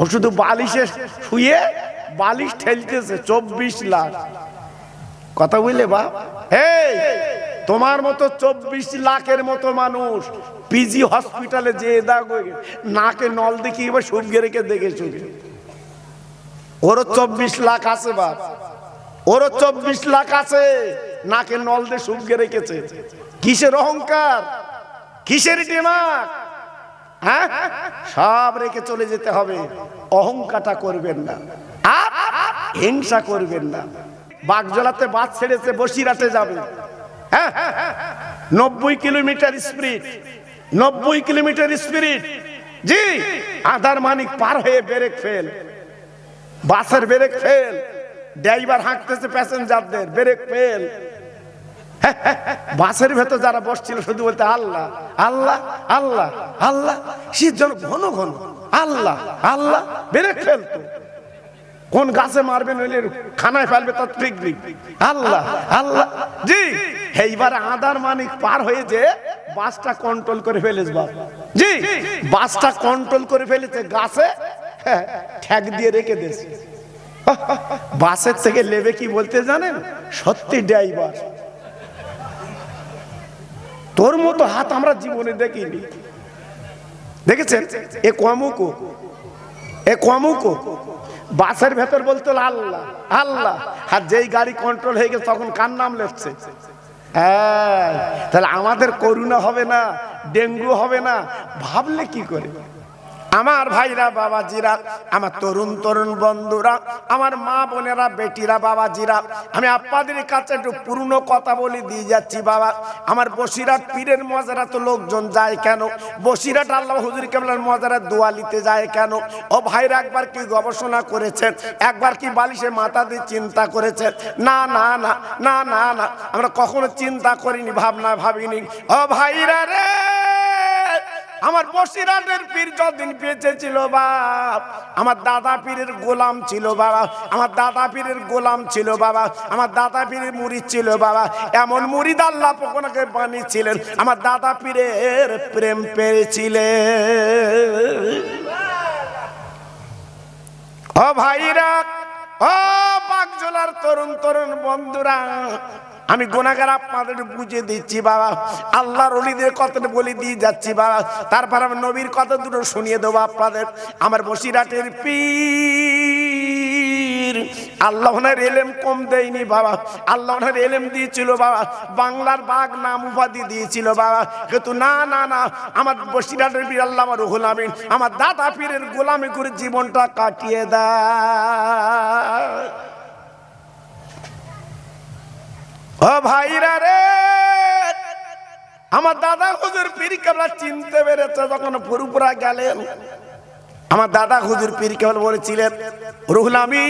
ও শুধু বালিশে শুয়ে বালিশ ঠেলতেছে 24 লাখ। কথা বুঝলে বাপ? এই তোমার মতো 24 লাখের মতো মানুষ পিজি হসপিটালে যে নাকে নল দেখি এবার সুবিয়ে রেখে দেখেছো, ওরও 24 লাখ আছে বাপ, ওরও 24 লাখ আছে, নাকে নল দিয়ে সুবিয়ে রেখেছে। কিসের অহংকার, কিসের দিমাগ? হ্যাঁ, সব রেখে চলে যেতে হবে। অহংকারটা করবেন না, হিংসা করবেন না। বাগজলাতে বাস ছেড়েছে, বসিরহাটে যাবে। হ্যাঁ, 90 কিলোমিটার স্পিড, 90 কিলোমিটার স্পিড। জি, আধারমানিক পার হয়ে ব্রেক ফেল, বাসের ব্রেক ফেল, ড্রাইভার হাঁকতেছে প্যাসেঞ্জারদের, ব্রেক ফেল। বাসের ভেতর যারা বসছিল শুধু বলতে আল্লাহ আল্লাহ আল্লাহ আল্লাহ, সে যেন ঘন ঘন আল্লাহ আল্লাহ, ব্রেক ফেলতো। কোন গাছে মারবে নইলে খানায় ফেলবে, তার ঠিক নেই। আল্লাহ আল্লাহ। জি, এইবার আধারমানিক পার হয়ে যে বাসটা কন্ট্রোল করে ফেলেছে বাপ। জি, বাসটা কন্ট্রোল করে ফেলেছে, গাছে ঠ্যাক দিয়ে রেখে দিয়েছে। বাসের থেকে লেবে কি বলতে জানেন? সত্যি ড্রাইভার, তোর মতো হাত আমরা জীবনে দেখিনি। দেখেছেন? এ কমুকো, এ কমুকো। বাসের ভেতর বলতো আল্লাহ আল্লাহ, আর যেই গাড়ি কন্ট্রোল হয়ে গেছে তখন কার নাম লেখছে? তাহলে আমাদের করুণা হবে না, ডেঙ্গু হবে না? ভাবলে কি করে? আমার ভাইরা, বাবাজিরা, আমার তরুণ তরুণ বন্ধুরা, আমার মা বোনেরা, বেটিরা, বাবাজিরা, আমি আপনাদের কাছে একটু পুরনো কথা বলে দিয়ে যাচ্ছি বাবা। আমার বসিরহাট পীরের মজারাত লোকজন যায় কেন? বসিরহাট আল্লাহ হুজুর কেবলার মজারাত দোয়ালিতে যায় কেন? ও ভাইরা, একবার কি গবেষণা করেছেন? একবার কি বালিশে মাথা দিয়ে চিন্তা করেছেন? না না না না না না, আমরা কখনো চিন্তা করিনি, ভাবনা ভাবিনি। ও ভাইরা রে, আমার বসিরহাটের পীর যতদিন বেঁচে ছিল বাপ, আমার দাদা পীরের গোলাম ছিল বাবা, আমার দাদা পীরের গোলাম ছিল বাবা, আমার দাদা পীরের মুরিদ ছিল বাবা। এমন মুরিদ আল্লাহ ওনাকে বানিয়েছিলেন, আমার দাদা পীরের প্রেম পেয়েছিলেন। ও ভাইরা, ও বাগজোলার তরুণ তরুণ বন্ধুরা, আমি গুনাহগার আপনাদের বুঝিয়ে দিচ্ছি বাবা, আল্লাহর ওলিদের কথাটা বলে দিয়ে যাচ্ছি বাবা। তারপর আমি নবীর কথা দুটো শুনিয়ে দেবো আপনাদের। আমার বসিরহাটের পীর আল্লাহ ওনার এলেম কম দেয়নি বাবা, আল্লাহ ওনার এলেম দিয়েছিল বাবা, বাংলার বাঘ নাম উপাধি দিয়েছিল বাবা। কিন্তু না না না, আমার বসিরহাটের পীর আল্লাহ আমার রুহুল আমিন আমার দাদা পীরের গোলামি করে জীবনটা কাটিয়ে দেয়। ও ভাইরা রে, আমার দাদা হুজুর পীর কেবলা চিনতে পেরেছে যখন পুরুপুরা গেলেন। আমার দাদা হুজুর পীর কেবল বলেছিলেন, রুহুল আমিন,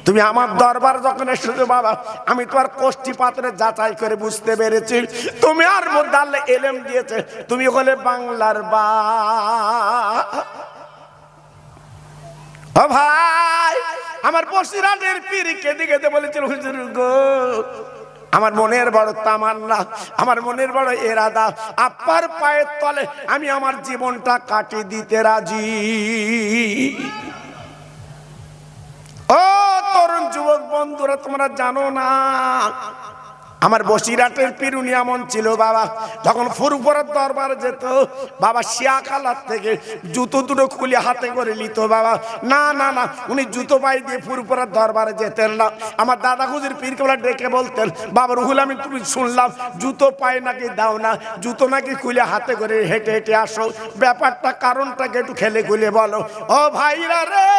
তুমি আমার দরবার যখন এসেছো বাবা, আমি তোমার কোষ্ঠী পাত্রে যাচাই করে বুঝতে পেরেছি তুমি আর মধ্যে আল্লাহ এলেম দিয়েছে, তুমি হলে বাংলার বা। ও ভাই, আমার বসিরহাটের পীর কেঁদে কেঁদে বলেছিল, হুজুর গো, আমার মনের বড় তামান্না, আমার মনের বড় এরাদা, আপনার পায়ের তলে আমি আমার জীবনটা কাটিয়ে দিতে রাজি। ও তরুণ যুবক বন্ধুরা, তোমরা জানো না আমার বসিরহাটের পীর উনি এমন ছিল বাবা, যখন ফুরফুরার দরবারে যেত বাবা, শিয়াখালার থেকে জুতো দুটো খুলে হাতে করে নিত বাবা। না না না, উনি জুতো পায়ে দিয়ে ফুরফুরার দরবারে যেতেন না। আমার দাদা হুজুর পীর কেবলা ডেকে বলতেন, বাবা রুহুল আমিন, তুমি শুনলাম জুতো পায়ে নাকি দাও না, জুতো নাকি খুলে হাতে করে হেঁটে হেঁটে আসো, ব্যাপারটা কারণটাকে একটু খেলে খুলে বলো। ও ভাইরা রে,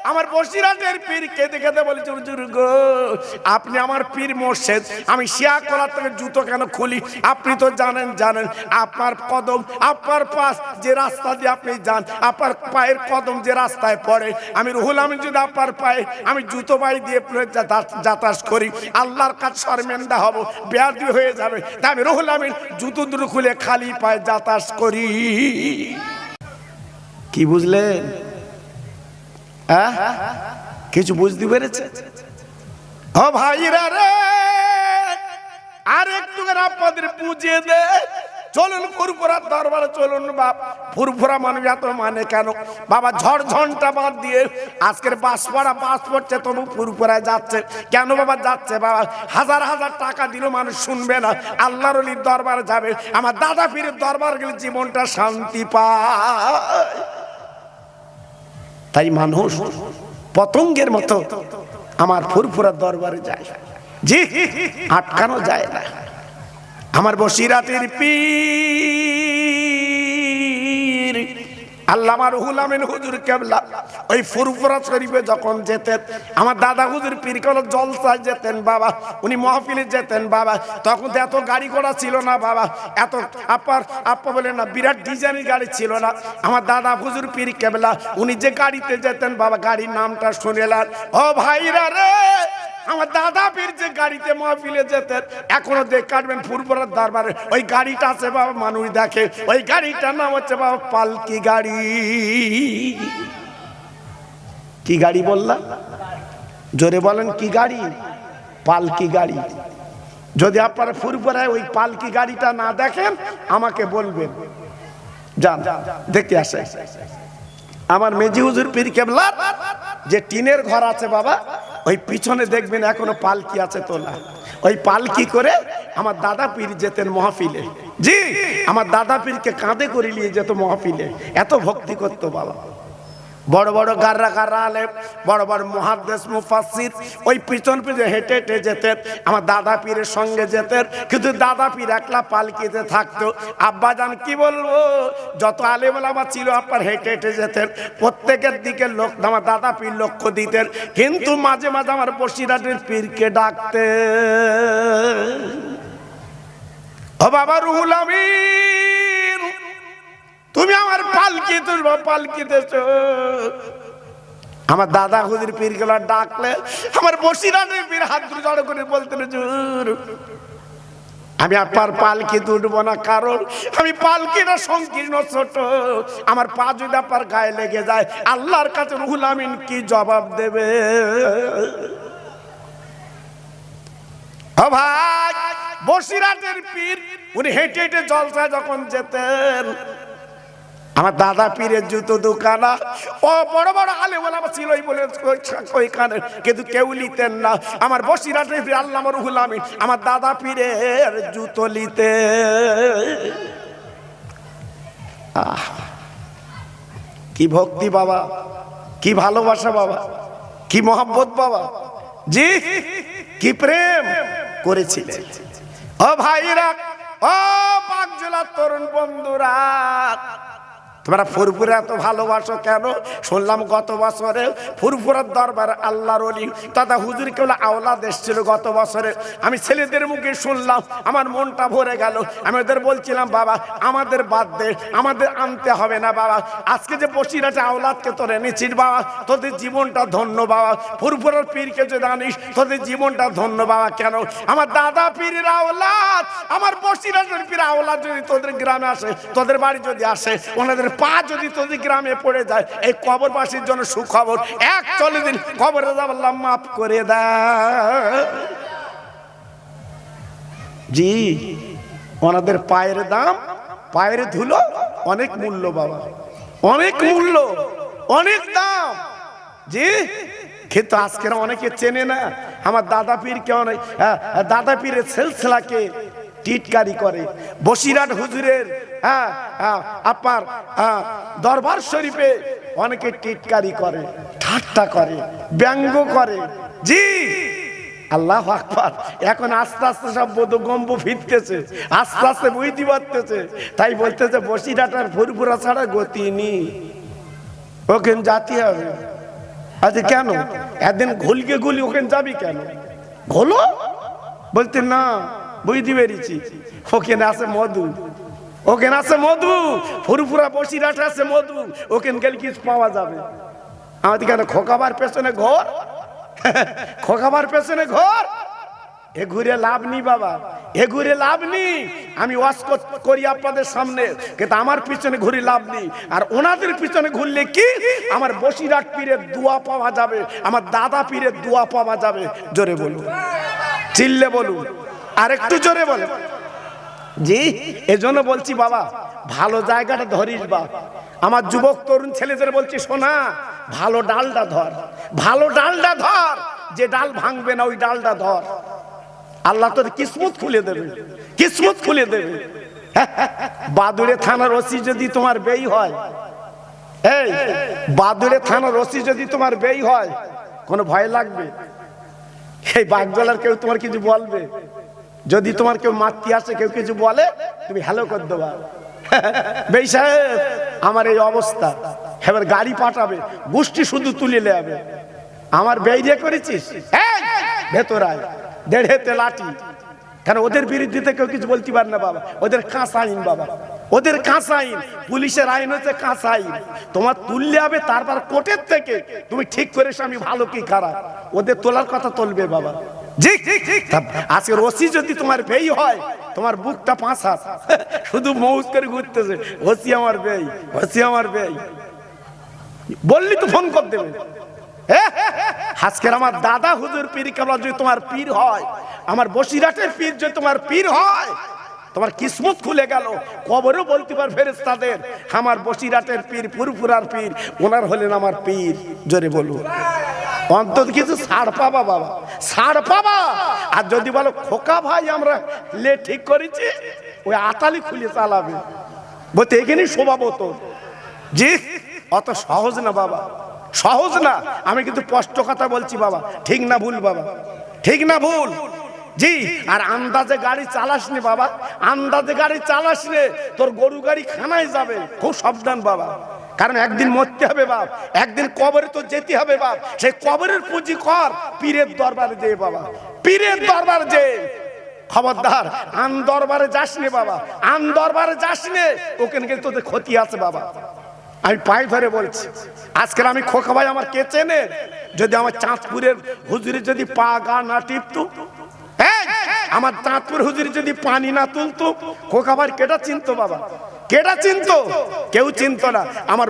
আমার বসিরহাটের পীর কেঁদে কেঁদে বলেছে, হুজুর গো, আপনি আমার পীর মোর্শেদ, আমি শিয়াকলার থেকে জুতো কেন খুলি? আপনি তো জানেন আপনার কদম, আপনার পাশ যে রাস্তা দিয়ে আপনি যান, আপনার পায়ের কদম যে রাস্তায় পড়ে, আমি রুহুল আমিন যদি আপনার পায়ে আমি জুতো পায়ে দিয়ে যাতায়াত করি, আল্লাহর কাছে শর্মিন্দা হব, বেয়াদবি হয়ে যাবে। তাই আমি রুহুল আমিন জুতো দুটো খুলে খালি পায়ে যাতায়াত করি। কি বুঝলেন? কিছু বুঝতে পেরেছে? ও ভাইরা রে, আর একটু আপনাদের বুঝিয়ে দে, চলুন ফুরফুরার দরবারে চলুন। বাপ ফুরফুরা মানুষ এত মানে কেন বাবা? ঝড় ঝঞ্ঝা বাদ দিয়ে আজকের বাস পড়ছে তবু ফুরফুরায় যাচ্ছে কেন বাবা? যাচ্ছে বাবা হাজার হাজার টাকা দিলেও মানুষ শুনবে না। আল্লাহর ওলির দরবারে যাবে, আমার দাদা পীরের দরবার গেলে জীবনটা শান্তি পায়। তাই মানুষ পতঙ্গের মতো আমার ফুরফুরার দরবারে যায়, জি আটকানো যায় না। আমার বসিরাতের পীর আল্লামা রুহুল আমিন হুজুর কেবলা ওই ফুরফুরা শরীফে যখন যেতেন, আমার দাদা হুজুর পীর কেবলা জলসায় যেতেন বাবা, উনি মাহফিলে যেতেন বাবা। তখন তো এত গাড়ি ঘোড়া ছিল না বাবা, এত আপা বলে না বিরাট ডিজাইনের গাড়ি ছিল না। আমার দাদা হুজুর পীর কেবলা উনি যে গাড়িতে যেতেন বাবা, গাড়ির নামটা শুনেলেন ও ভাইরা রে, আমার দাদা পীর যে গাড়িতে মাহফিলে যেতেন এখনো দেখ কাটবেন ফুরফুরার দরবারে ওই গাড়িটা আছে বাবা, মানুষ দেখে। ওই গাড়িটার নাম হচ্ছে বাবা পালকি গাড়ি। কি গাড়ি বললাম? জোরে বলেন কি গাড়ি? পালকি গাড়ি। যদি আপনারা ফুরফুরায় ওই পালকি গাড়িটা না দেখেন আমাকে বলবেন, যান দেখতে আসে। আমার মেজি হুজুর পীর কেবলা যে টিনের ঘর আছে বাবা, ওই পিছনে দেখবেন এখনো পালকি আছে তোলা। ওই পালকি করে আমার দাদা পীর যেতেন মহফিলে, জি আমার দাদা পীরকে কাঁধে করে নিয়ে যেত মহফিলে। এত ভক্তি করতো বাবা। বড় বড় গাররা আলেম, বড় বড় মুহাদ্দিস মুফাসসির ওই পিছন পিছনে হেঁটে হেঁটে যেতেন, আমার দাদা পীরের সঙ্গে যেতেন। কিন্তু দাদা পীর একলা পালকিতে থাকতো। আব্বাজান কি বলবো, যত আলেম ওলামা ছিল আপনার হেঁটে হেঁটে যেতেন, প্রত্যেকের দিকে লোক আমার দাদা পীর লক্ষ্য দিতেন। কিন্তু মাঝে মাঝে আমার বসিরহাটের পীরকে ডাকতেন, ও বাবা রুহুল আমিন তুমি আমার পালকি তুলবো, পালকিতে। আমার দাদা হুজুর পীর গুলা ডাকলে আমার বসিরহাটের পীর হাত ধরে জড়ো করে বলতেন, হুজুর আমি আপনার পালকি তুলবো না, কারণ আমি পালকিটা সংকীর্ণ ছোট, আমার পা যদি আপনার গায়ে লেগে যায় আল্লাহর কাছে রুহুল আমিন কি জবাব দেবে? ও ভাই বসিরহাটের পীর উনি হেঁটে হেঁটে জলসায় যখন যেতেন, আমার দাদা পীরের জুতো দোকানা ও বড় বড় আলেম ওলামা ছিল বলে ওইখানে, কিন্তু কেউ নিতেন না। আমার বসিরহাটের পীর আল্লামা রুহুল আমিন আমার দাদা পীরের জুতো নিতে। কি ভক্তি বাবা, কি ভালোবাসা বাবা, কি মহব্বত বাবা, জি কি প্রেম করেছিলেন। ও ভাইরা, ও বাগজোলার তরুণ বন্ধুরা, তোমরা ফুরফুরা এত ভালোবাসো কেন? শুনলাম গত বছরে ফুরফুরার দরবার আল্লাহর ওলি দাদা হুজুর কেবলা আওলাদ এসেছিল গত বছরে। আমি ছেলেদের মুখে শুনলাম, আমার মনটা ভরে গেল। আমি ওদের বলছিলাম বাবা আমাদের বাদ দে, আমাদের আনতে হবে না বাবা, আজকে যে বসিরহাটে আওলাদকে তোর এনেছিস বাবা, তোদের জীবনটা ধন্য বাবা। ফুরফুরার পীরকে যদি আনিস তোদের জীবনটা ধন্য বাবা। কেন? আমার দাদা পীরের আওলাদ, আমার বসিরহাটের পীর আওলাদ যদি তোদের গ্রামে আসে, তোদের বাড়ি যদি আসে, ওনাদের পা যদি তোদের গ্রামে পড়ে যায়, এই কবরবাসীর জন্য সুখবর, 41 দিন কবরে যাব আল্লাহ মাফ করে দেয়। জি ওনাদের পায়ের দাম, পায়ের ধুলো অনেক মূল্য বাবা, অনেক মূল্য, অনেক দাম। জি কিন্তু আজকের অনেকে চেনে না আমার দাদা পীরকে, অনেক দাদা পীরের সিলসিলাকে টিটকারি করে। বসিরহাট হুজুরের আপনার দরবার শরীফে অনেকে টিটকারি করে, ঠাট্টা করে, ব্যঙ্গ করে। জি আল্লাহু আকবার। এখন আস্তে আস্তে সব বোধগম্ব ফিরতেছে, আস্তে আস্তে বুঝতে পারতেছে। তাই বলতেছে বসিরহাটের ফুরফুরা ছাড়া গতি নেই, ওখানে জাতি হবে। আচ্ছা কেন? একদিন ঘুলকে গুলি ওখানে যাবি কেন? ঘোলো বলতে না, বুঝতে পেরেছি ওখানে আছে মধু, ওখানে আছে মধু, ফুরফুরা বসিরহাটে আছে মধু, ওখানে গেলে কিছু পাওয়া যাবে। আমাদের কেন খোকাবার পেছনে ঘর, খোকাবার পেছনে ঘর, এ ঘুরে লাভ নেই বাবা, এ ঘুরে লাভ নেই। আমি ওয়াজ করি আপনাদের সামনে, কিন্তু আমার পিছনে ঘুরে লাভ নেই। আর ওনাদের পিছনে ঘুরলে কি আমার বসিরহাট পীরের দোয়া পাওয়া যাবে, আমার দাদা পীরের দোয়া পাওয়া যাবে। জোরে বলুন, চিল্লে বলুন, আর একটু জোরে বলুন। জি, এজন্য বলছি বাবা ভালো জায়গাটা ধরিস বাপ। আমার যুবক তরুণ ছেলেদের বলছি শোনা, ভালো ডালটা ধর, ভালো ডালটা ধর, যে ডাল ভাঙবে না ওই ডালটা ধর। আল্লাহ তোর কিসমত খুলে দেবে, কিসমত খুলে দেবে। বাদুড়ে থানার ওসি যদি তোমার বেই হয়, এই বাদুড়ে থানার ওসি যদি তোমার বেই হয়, কোনো ভয় লাগবে? এই বাগজলার কেউ তোমার কিছু বলবে? যদি তোমার কেউ মাতৃ আসে, কেউ কিছু বলে, তুমি হ্যালো করে দেবা, বেই সাহেব আমার এই অবস্থা, এবার গাড়ি পাঠাবে, গোষ্ঠী শুধু তুলে নেবে। আমার বেইরে করেছিস, ভেতরায় 1.5 হাতে লাঠি। কেন ওদের বিরুদ্ধে কেউ কিছু বলতে পারে না বাবা, ওদের কাঁচা আইন বাবা, ওদের কাঁচা আইন। পুলিশের আইন হচ্ছে কাঁচা আইন, তোমার তুললে হবে, তারপর কোর্টের থেকে তুমি ঠিক করেছো আমি ভালো কি খারাপ, ওদের তোলার কথা তুলবে বাবা। জি, আজকের ওসি যদি তোমার বেই হয়, তোমার বুকটা 5 হাত, শুধু মৌজ করে ঘুরতেছে, ওসি আমার বেই, ওসি আমার বেই বললি তো ফোন করে দেবে। আজকের আমার দাদা হুজুর পীর কেবলা যদি তোমার পীর হয়, আমার বসিরহাটের পীর যদি তোমার পীর হয়, তোমার কিসমত খুলে গেল। কবরও বলতে পার ফেরেশতাদের, আমার বসিরহাটের পীর, ফুরফুরার পীর, ওনার হলেন আমার পীর। জোরে বলুন, অন্তত কিছু ছাড় পাবা বাবা, ছাড় পাবা। আর যদি বলো খোকা ভাই আমরা লে ঠিক করেছি, ওই আতালি খুলে চালাবে, বলতে এখানেই শোভাব তো। জি, অত সহজ না বাবা, সহজ না। আমি কিন্তু স্পষ্ট কথা বলছি বাবা, ঠিক না ভুল বাবা, ঠিক না ভুল? জি, আর আন্দাজে গাড়ি চালাস নে বাবা, আন্দাজে গাড়ি চালাস নে, তোর গরু গাড়ি খানায় যাবে। খুব সাবধান বাবা, কারণ একদিন মরতে হবে বাপ, একদিন কবরে তো যেতে হবে বাপ। সেই কবরের পুঁজি কর, পীরের দরবারে যে বাবা, পীরের দরবারে যে। খবরদার আন দরবারে যাস নে বাবা, আন দরবারে যাস নে, ওখানে গেলে তোদের ক্ষতি আছে বাবা। আমি পায়ে ধরে বলছি, আজকের আমি খোকা ভাই আমার কে চেনে? যদি আমার চাঁদপুরের হুজুরে যদি পা গা না টিপতো, আমার চাঁদপুর হুজুরে যদি পানি না তুলতো, খোকা ভাই কেটা চিনতো বাবা, কেটা চিনতো? কেউ চিনতো না। আমার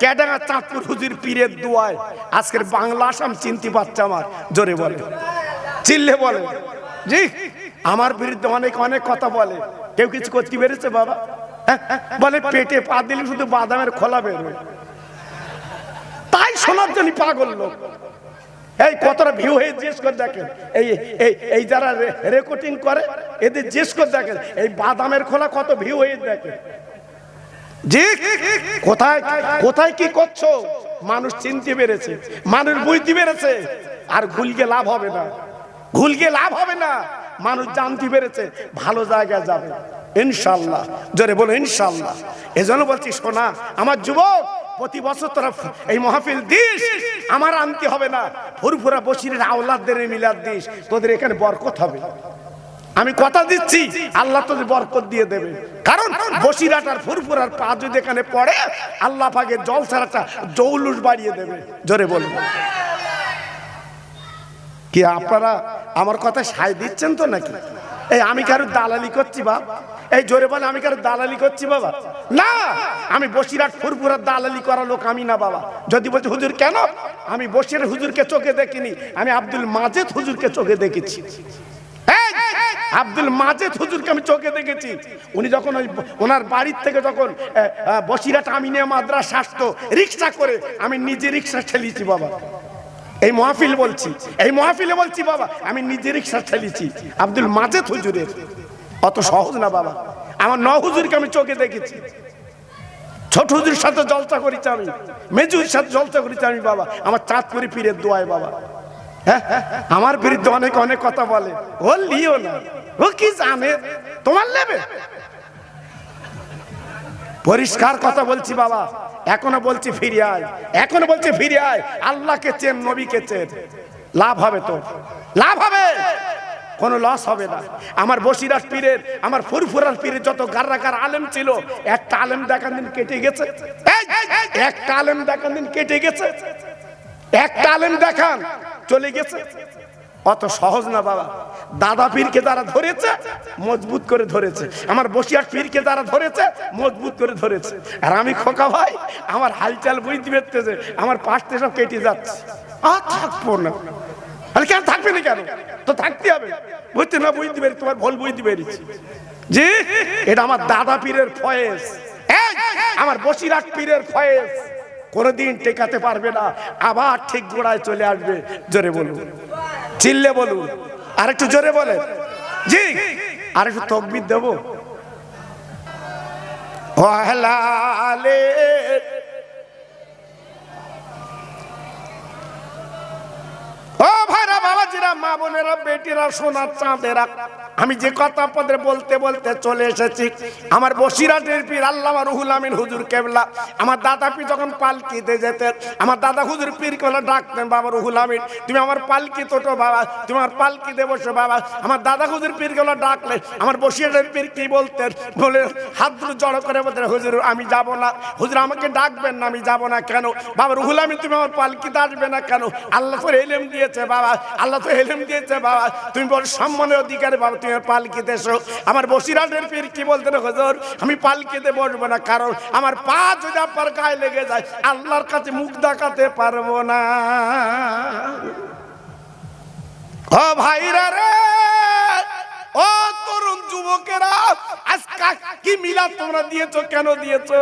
কেডাঙ্গা চাঁদপুর হুজুর পীরের দুয়ায় আজকের বাংলা আসাম চিনতে পারছে আমার। জোরে বলে, চিল্লে বলে। জি, আমার বিরুদ্ধে অনেক অনেক কথা বলে, কেউ কিছু করতে পেরেছে বাবা? বলে পেটে পা দিলে শুধু বাদামের খোলা বেরোয়, তাই শোনার জন্য পাগল লোক। এই কতটা ভিউ হয়ে জিজ্ঞেস করে দেখেন, এই যারা রেকর্ডিং করে এদের জিজ্ঞেস করে দেখেন, এই বাদামের খোলা কত ভিউ হয়ে দেখেন। জি, কোথায় কোথায় কি করছো? মানুষ চিনতে পেরেছে, মানুষ বুঝতে পেরেছে। আর ঘুলকে লাভ হবে না, ঘুলকে লাভ হবে না। মানুষ জানতে পেরেছে, ভালো জায়গায় যাবে ইনশাল্লাহ। জোরে বলো ইনশাল্লাহ। এজন্য বলছি শোনা আমার যুবক, প্রতি বছর তোরা এই মাহফিল দিস, আমার আনতে হবে না। ফুরফুরা বশিরের আওলাদদের মিলাদ দিস, তোদের এখানে বরকত হবে। আমি কথা দিচ্ছি, আল্লাহ তোদের বরকত দিয়ে দেবে। কারণ বসিরহাট আর ফুরফুরার পা যদি এখানে পড়ে, আল্লাহ পাকের জলসাটা জৌলুস বাড়িয়ে দেবে। জোরে বলবো কি আপনারা আমার কথা সায় দিচ্ছেন তো নাকি? এই আমি কারো দালালি করছি বাবা? এই জোরে বলে আমি কারো দালালি করছি বাবা? না, আমি বসিরহাট ফুরফুরার দালালি করা লোক আমি না বাবা। যদি বলছি হুজুর কেন, আমি বসিরহাট হুজুরকে চোখে দেখিনি, আমি আব্দুল মাজেদ হুজুরকে চোখে দেখেছি। আব্দুল মাজেদ হুজুরকে আমি চোখে দেখেছি। উনি যখন ওই ওনার বাড়ির থেকে যখন বসিরহাট আমিনিয়া মাদ্রাসা আসতো রিক্সা করে, আমি নিজে রিক্সা ঠেলিয়েছি বাবা। এই মাহফিল বলছি, এই মাহফিলে বলছি বাবা, আমি নিজে রিক্সা ঠেলিয়েছি আব্দুল মাজেদ হুজুরের। অত সহজ না বাবা। আমার 9 হুজুরকে আমি চোখে দেখেছি। ছোট হুজুরের সাথে জলসা করেছি আমি, মেজুর সাথে জলসা করেছি আমি বাবা, আমার চাঁদপুরি পীরের দোয়ায় বাবা। হ্যাঁ, আমার বিরুদ্ধে অনেক অনেক কথা বলে, ও লিও না, ও কি জানে তোমার নেবে। পরিষ্কার কথা বলছি বাবা, এখনো বলছি ফিরে আয়, এখনো বলছি ফিরে আয়। আল্লাহকে চেন, নবীকে চেন, লাভ হবে তো, লাভ হবে, কোনো লস হবে না। আমার বসিরহাট পীরের, আমার ফুরফুরার পীরের যত গাররাকার আলেম ছিল, একটা আলেম দেখার দিন কেটে গেছে, একটা আলেম দেখার দিন কেটে গেছে, একটা আলেম দেখান চলে গেছে। অত সহজ না বাবা। দাদা পীরকে তারা ধরেছে, মজবুত করে ধরেছে। আমার বসিরহাট পীরকে তারা ধরেছে, মজবুত করে ধরেছে। আর আমি খোকা ভাই, আমার হালচাল বুঝতে পেরেছে, আমার পাশে সব কেটে যাচ্ছে। আর থাকবো না, কেন থাকবে না, কেন তো থাকতে হবে। বুঝতে না বুঝতে পেরেছি, তোমার ভুল বুঝতে পেরেছি। জি, এটা আমার দাদা পীরের ফয়েজ, আমার বসিরহাট পীরের ফয়েজ। কোনদিন টেকাতে পারবে না, আবার ঠিক গোড়ায় চলে আসবে। জোরে বলুন, চিল্লে বলুন, আর একটু জোরে বলেন। জি, আর একটু তাকবীর দেবো। ওয়াহলালে ও ভাইরা, বাবাজিরা, মা বোনেরা, বেটিরা, সোনার চাঁদেরা, আমি যে কথা আপনাদের বলতে বলতে চলে এসেছি। আমার বসিরহাটের পীর আল্লামা রুহুল আমিন হুজুর কেবলা, আমার দাদা পীর যখন পালকিতে যেতেন, আমার দাদা হুজুর পীর কেবলা ডাকতেন, বাবা রুহুল আমিন তুমি আমার পালকি তোটো বাবা, তুমি আমার পালকিতে বসো বাবা। আমার দাদা হুজুর পীর কেবলা ডাকলে আমার বসিরহাটের পীর কি বলতেন, বলে হাত দুটো জড়ো করে বলতেন, হুজুর আমি যাব না, হুজুর আমাকে ডাকবেন না, আমি যাব না। কেন বাবা রুহুল আমিন, তুমি আমার পালকিতে আসবে না কেন? আল্লাহ তো এলেম দিয়েছে বাবা, আল্লাহ তো এলেম দিয়েছে বাবা, তুমি বড় সম্মানের অধিকারী বাবা, তুমি পালকিতে এসো। আমার বসিরহাটের পীর কি বলতেন, হুজুর আমি পালকিতে বসবো না, কারণ আমার পা যদি আপনার গায়ে লেগে যায় আল্লাহর কাছে মুখ দেখাতে পারবো না। ও ভাইরা রে, ও তরুণ যুবকেরা, আজকে কি মিলাদ তোমরা দিয়েছো, কেন দিয়েছো?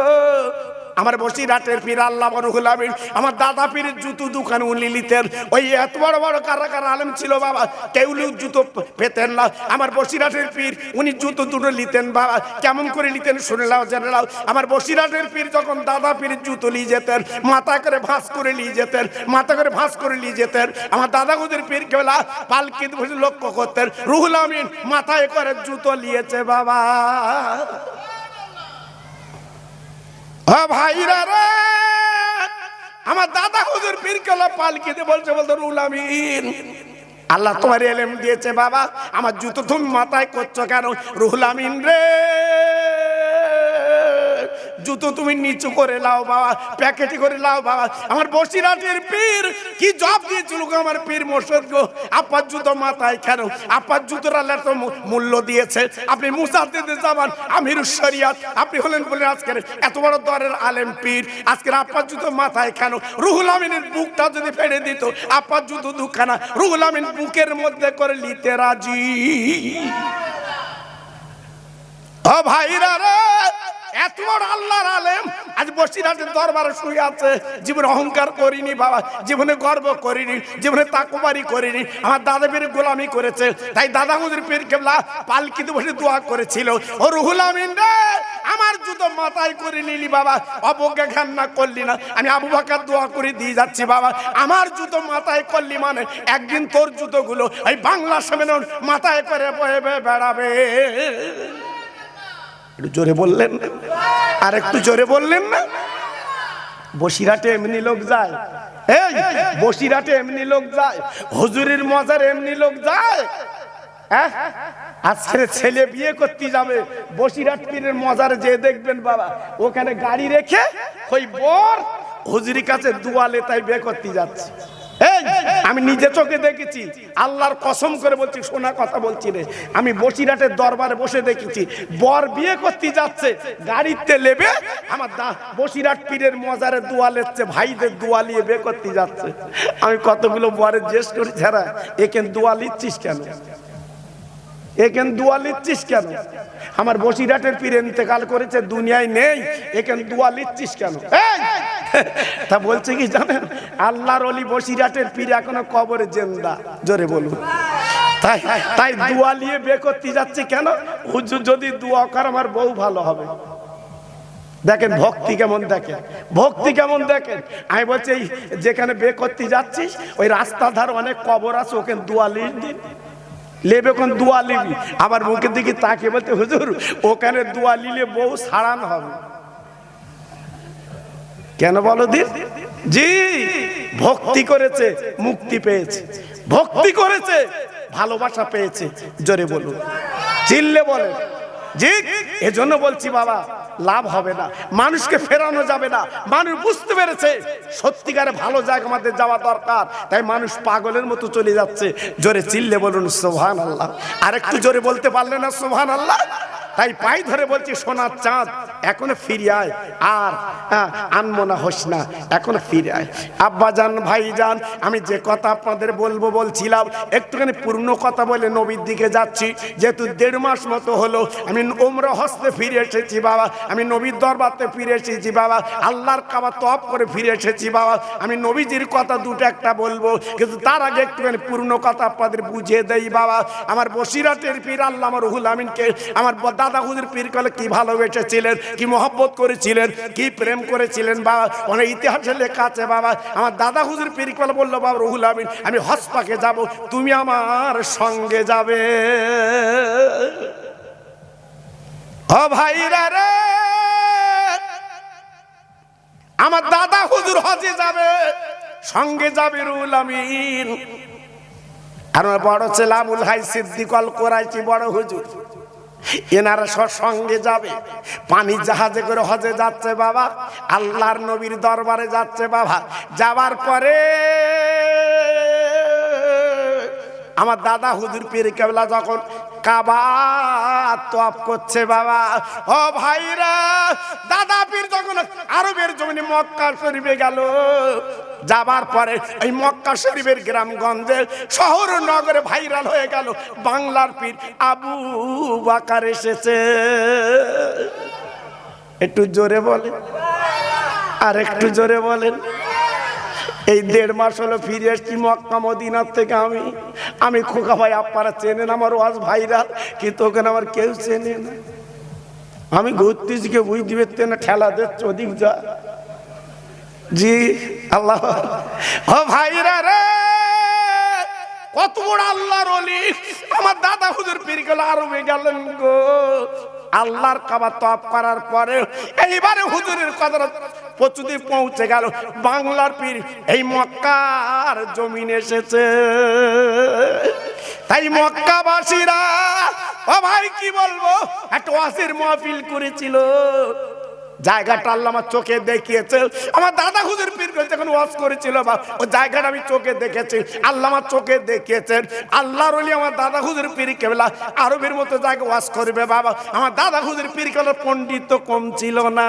আমার বসিরহাটের পীর আল্লামা রুহুল আমিন আমার দাদা পীরের জুতো দোকান উনি নিতেন। ওই এত বড় বড় কারা কারা আলেম ছিল বাবা, কেউ জুতো পেতেন না। আমার বসিরহাটের পীর উনি জুতো দুটো নিতেন বাবা। কেমন করে নিতেন শুনে নাও, জেনে নাও। আমার বসিরহাটের পীর যখন দাদা পীরের জুতো নিয়ে যেতেন, মাথা করে ভাঁজ করে নিয়ে যেতেন, মাথা করে ভাঁজ করে নিয়ে যেতেন। আমার দাদা হুজুর পীর কেবলা পালকিতে বসে লক্ষ্য করতেন, রুহুল আমিন মাথায় করে জুতো নিয়েছে বাবা। ভাইরা রে, আমার দাদা হুজুর পীর কেবলা পালকিতে বলছে, বলতো রুহুল আমিন আল্লাহ তোমার এলেম দিয়েছে বাবা, আমার জুতো তুমি মাথায় করছো কেন? রুহুল আমিন রে, জুতো তুমি নিচু করে লাও বাবা, প্যাকেটে করে লাও বাবা। আমার বসিরহাটের পীর কি জব দিয়েছিল আমার পীর মোর্শেদ গো, আপনার জুতো মাথায় কেন? আপনার জুতোর আল্লাহ তো মূল্য দিয়েছে। আপনি মুসাদ্দিদে জামান আমিরুশ শরিয়াত, আপনি হলেন বলে আজকের এত বড় দরের আলেম পীর, আজকের আপনার জুতো মাথায় কেন? রুহুল আমিনের বুকটা যদি ফেড়ে দিত আপনার জুতো দুখানা রুহুল আমিন বুকের মধ্যে করে নিতে রাজি। ও ভাইরা রে, এত বড় আল্লাহর আলেম আজ বসিরহাটের দরবারে শুয়ে আছে। জীবনে অহংকার করিনি বাবা, জীবনে গর্ব করিনি, জীবনে তাকওয়ারি করিনি। আমার দাদা পীর গোলামি করেছে, তাই দাদা হুজুর পীর কেবলা পালকিতে বসে দোয়া করেছিল, ও রুহুল আমিন রে, আমার জুতো মাথায় করে নিলি বাবা, অবজ্ঞা ঘান্না করলি না। আমি আবু বকর দোয়া করে দিয়ে যাচ্ছি বাবা, আমার জুতো মাথায় করলি মানে একদিন তোর জুতোগুলো এই বাংলা সম্মেলন মাথায় করে বয়ে বেড়াবে। জোরে বললেন, আর একটু জোরে বললেন না? বসিরহাটে এমনি লোক যায়, এই বসিরহাটে এমনি লোক যায়, হুজুরের মজার এমনি লোক যায়। আজকে ছেলে বিয়ে করতে যাবে বসিরহাট পীরের মজারে যে দেখবেন বাবা, ওখানে গাড়ি রেখে ওই বর হুজুরির কাছে দুয়ালে তাই বিয়ে করতে যাচ্ছে। আমি নিজে চোখে দেখেছি, আল্লাহর কসম করে বলছি, শোনা কথা বলছি রে, আমি বসিরহাটের দরবারে বসে দেখেছি বর বিয়ে করতে যাচ্ছে, গাড়িতে লেবে আমার বসিরহাট পীরের মজারে দুয়ালের ভাইদের দুয়ালিয়ে বিয়ে করতে যাচ্ছে। আমি কতগুলো বরের জিজ্ঞেস করি, ছাড়া এখানে দুয়া লিচ্ছিস কেন, এখানে দুয়া লিচ্ছিস কেন? আমার বসিরহাটের পীর ইন্তেকাল করেছে, দুনিয়ায় নেই, এখানে দুয়া লিচ্ছিস কেন? তা বলছে কি জানেন, আল্লাহর ওলি বসিরহাটের পীর এখনো কবরে জিন্দা। জোরে বলুন। তাই তাই দুয়া নিয়ে বিয়ে করতে যাচ্ছে কেন? হুজুর যদি দুয়া করে আমার বউ ভালো হবে। দেখেন ভক্তি কেমন, দেখেন ভক্তি কেমন দেখেন। আমি বলছি যেখানে বিয়ে করতে যাচ্ছিস ওই রাস্তার ধার অনেক কবর আছে, ওখানে দুয়া লিখ দিন, লেবে কোন দুয়া লিবি। আবার মুখের দিকে তাকে বলতে, হুজুর ওখানে দুয়া লিলে বউ ছাড়ানো হবে কেন বলো দিন? জি, ভক্তি করেছে মুক্তি পেয়েছে, ভক্তি করেছে ভালোবাসা পেয়েছে। জোরে বলুন, চিল্লে বলেন। জি, এজন্য বলছি বাবা, লাভ হবে না, মানুষকে ফেরানো যাবে না। মানুষ বুঝতে পেরেছে সত্যিকারে ভালো জায়গা আমাদের যাওয়া দরকার, তাই মানুষ পাগলের মতো চলে যাচ্ছে। জোরে চিল্লে বলুন সুবহানাল্লাহ। আর একটু জোরে বলতে পারলে না সুবহানাল্লাহ? তাই পাই ধরে বলছি সোনার চাঁদ এখনো ফিরে আয়, আর আনমো না হোস না, এখনো ফিরে আয়। আব্বা জান, ভাই জান, আমি যে কথা আপনাদের বলছিলাম একটুখানি পূর্ণ কথা বলে নবীর দিকে যাচ্ছি। যেহেতু 1.5 মাস মতো হলো আমি উমরা হজে ফিরে এসেছি বাবা, আমি নবীর দরবারে ফিরে এসেছি বাবা, আল্লাহর কাবা তওয়াফ করে ফিরে এসেছি বাবা। আমি নবীজির কথা দুটো একটা বলবো, কিন্তু তার আগে একটুখানি পূর্ণ কথা আপনাদের বুঝিয়ে দেই বাবা। আমার বসিরাটের পীর আল্লামা রুহুল আমিনকে আমার দাদা হুজুর পীর কলে কি ভালোবেসেছিলেন, কি মহব্বত করেছিলেন, কি প্রেম করেছিলেন বাবা, অনেক ইতিহাসে লেখা আছে বাবা। আমার দাদা হুজুর পীর কলে বললো, বাবা রুহুল আমিন আমি হজ পাকে যাব, তুমি আমার সঙ্গে যাবে। ও ভাইরা রে, আমার দাদা হুজুর হজে যাবে, সঙ্গে যাবে রুহুল আমিন। আর আমার বড় ছেলে আবুল হাই সিদ্দিক আল কোরাইশি বড় হুজুর, এনারা সব সঙ্গে যাবে। পানি জাহাজে করে হজে যাচ্ছে বাবা, আল্লাহর নবীর দরবারে যাচ্ছে বাবা। যাবার পরে আমার দাদা হুজুর পীর কেবলা যখন কাবা তওয়াফ করছে বাবা, ও ভাইরা, দাদা পীর যখন আরবের জমিনে মক্কা শরীফে গেল, যাবার পরে এই মক্কা শরীফের গ্রামগঞ্জে শহর নগরে ভাইরাল হয়ে গেল, বাংলার পীর আবু বকর এসেছে। একটু জোরে বলেন, আর একটু জোরে বলেন। এই 1.5 মাস হলো ফিরে এসছি মক্কা মদিনার থেকে। আমি খোকা ভাই, আপনারা চেনেন আমার ওয়াজ ভাইরাল, কিন্তু ওখানে আমার কেউ চেনে না। আমি ঘুরতেছি, কেউ বুঝতে পারতে না, ঠেলা দিচ্ছে ওদিক যা। জি আল্লাহ, ও ভাইরা রে, কত বড় আল্লাহর ওলি আমার দাদা হুজুর পীর গেল, আরবে গেলেন গো। আল্লাহর কাবা তওয়াফ করার পরে এইবারে হুজুরের কদর পৌঁছতে পৌঁছে গেল, বাংলার পীর এই মক্কার জমিনে এসেছে। তাই মক্কাবাসীরা, ও ভাই কি বলবো, একটা ওয়াজের মাহফিল করেছিল। জায়গাটা আল্লাহ আমার চোখে দেখিয়েছে। আমার দাদা হুজুর পীর যখন ওয়াজ করেছিল বা ও জায়গাটা আমি চোখে দেখেছি, আল্লাহ আমার চোখে দেখিয়েছেন। আল্লাহর ওলি আমার দাদা হুজুর পীর কেবলা আরবের মতো জায়গা ওয়াজ করবে বাবা। আমার দাদা হুজুর পীর কেবলা পণ্ডিত তো কম ছিল না।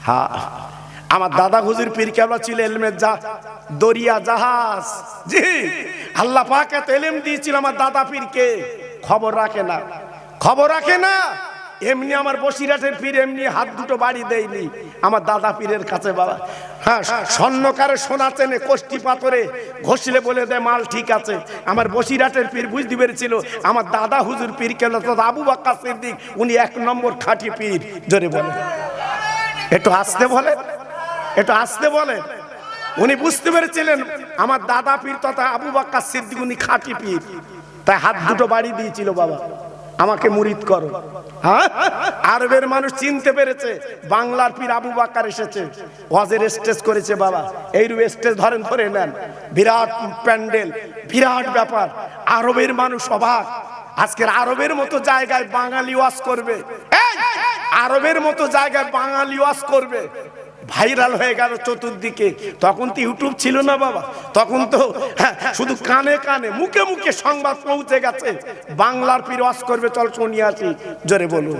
হ্যাঁ, আমার দাদা হুজুর পীর কেবলা ছিল এলমের দরিয়া জাহাজ। জি, আল্লাহ পাক এত এলেম দিয়েছিল আমার দাদা পীরকে, খবর রাখে না, খবর রাখে না। এমনি আমার বসিরাটের পীর এমনি হাত দুটো বাড়ি দেয়নি আমার দাদা পীরের কাছে বাবা। হ্যাঁ, স্বর্ণকারে সোনা চেনে, কষ্টি পাথরে ঘষলে বলে দেয় মাল ঠিক আছে। আমার বসিরাটের পীর বুঝতে পেরেছিল আমার দাদা হুজুর পীর কেন আবু বকর সিদ্দিক, উনি 1 নম্বর খাঁটি পীর। জোরে বলে, একটু আসতে বলে, একটু আসতে বলে। উনি বুঝতে পেরেছিলেন আমার দাদা পীর তথা আবু বকর সিদ্দিক উনি খাঁটি পীর, তাই হাত দুটো বাড়ি দিয়েছিল বাবা, আমাকে মুরিদ করো। হ্যাঁ, আরবের মানুষ চিনতে পেরেছে বাংলার পীর আবু বকর এসেছে, ওয়াজের স্টেজ করেছে বাবা। এই স্টেজ ধরেন, ধরে নেন, বিরাট প্যান্ডেল, বিরাট ব্যাপার। আরবের মানুষ অবাক, আজকের আরবের মতো জায়গায় বাঙালি ওয়াজ করবে, আরবের মতো জায়গায় বাঙালি ওয়াজ করবে। ভাইরাল হয়ে গেল চতুর্দিকে। তখন তো ইউটিউব ছিল না বাবা, তখন তো শুধু কানে কানে, মুখে মুখে সংবাদ পৌঁছে গেছে বাংলার পীর ওয়াজ করবে, চল শুনিয়ে আসি। জোরে বলুন,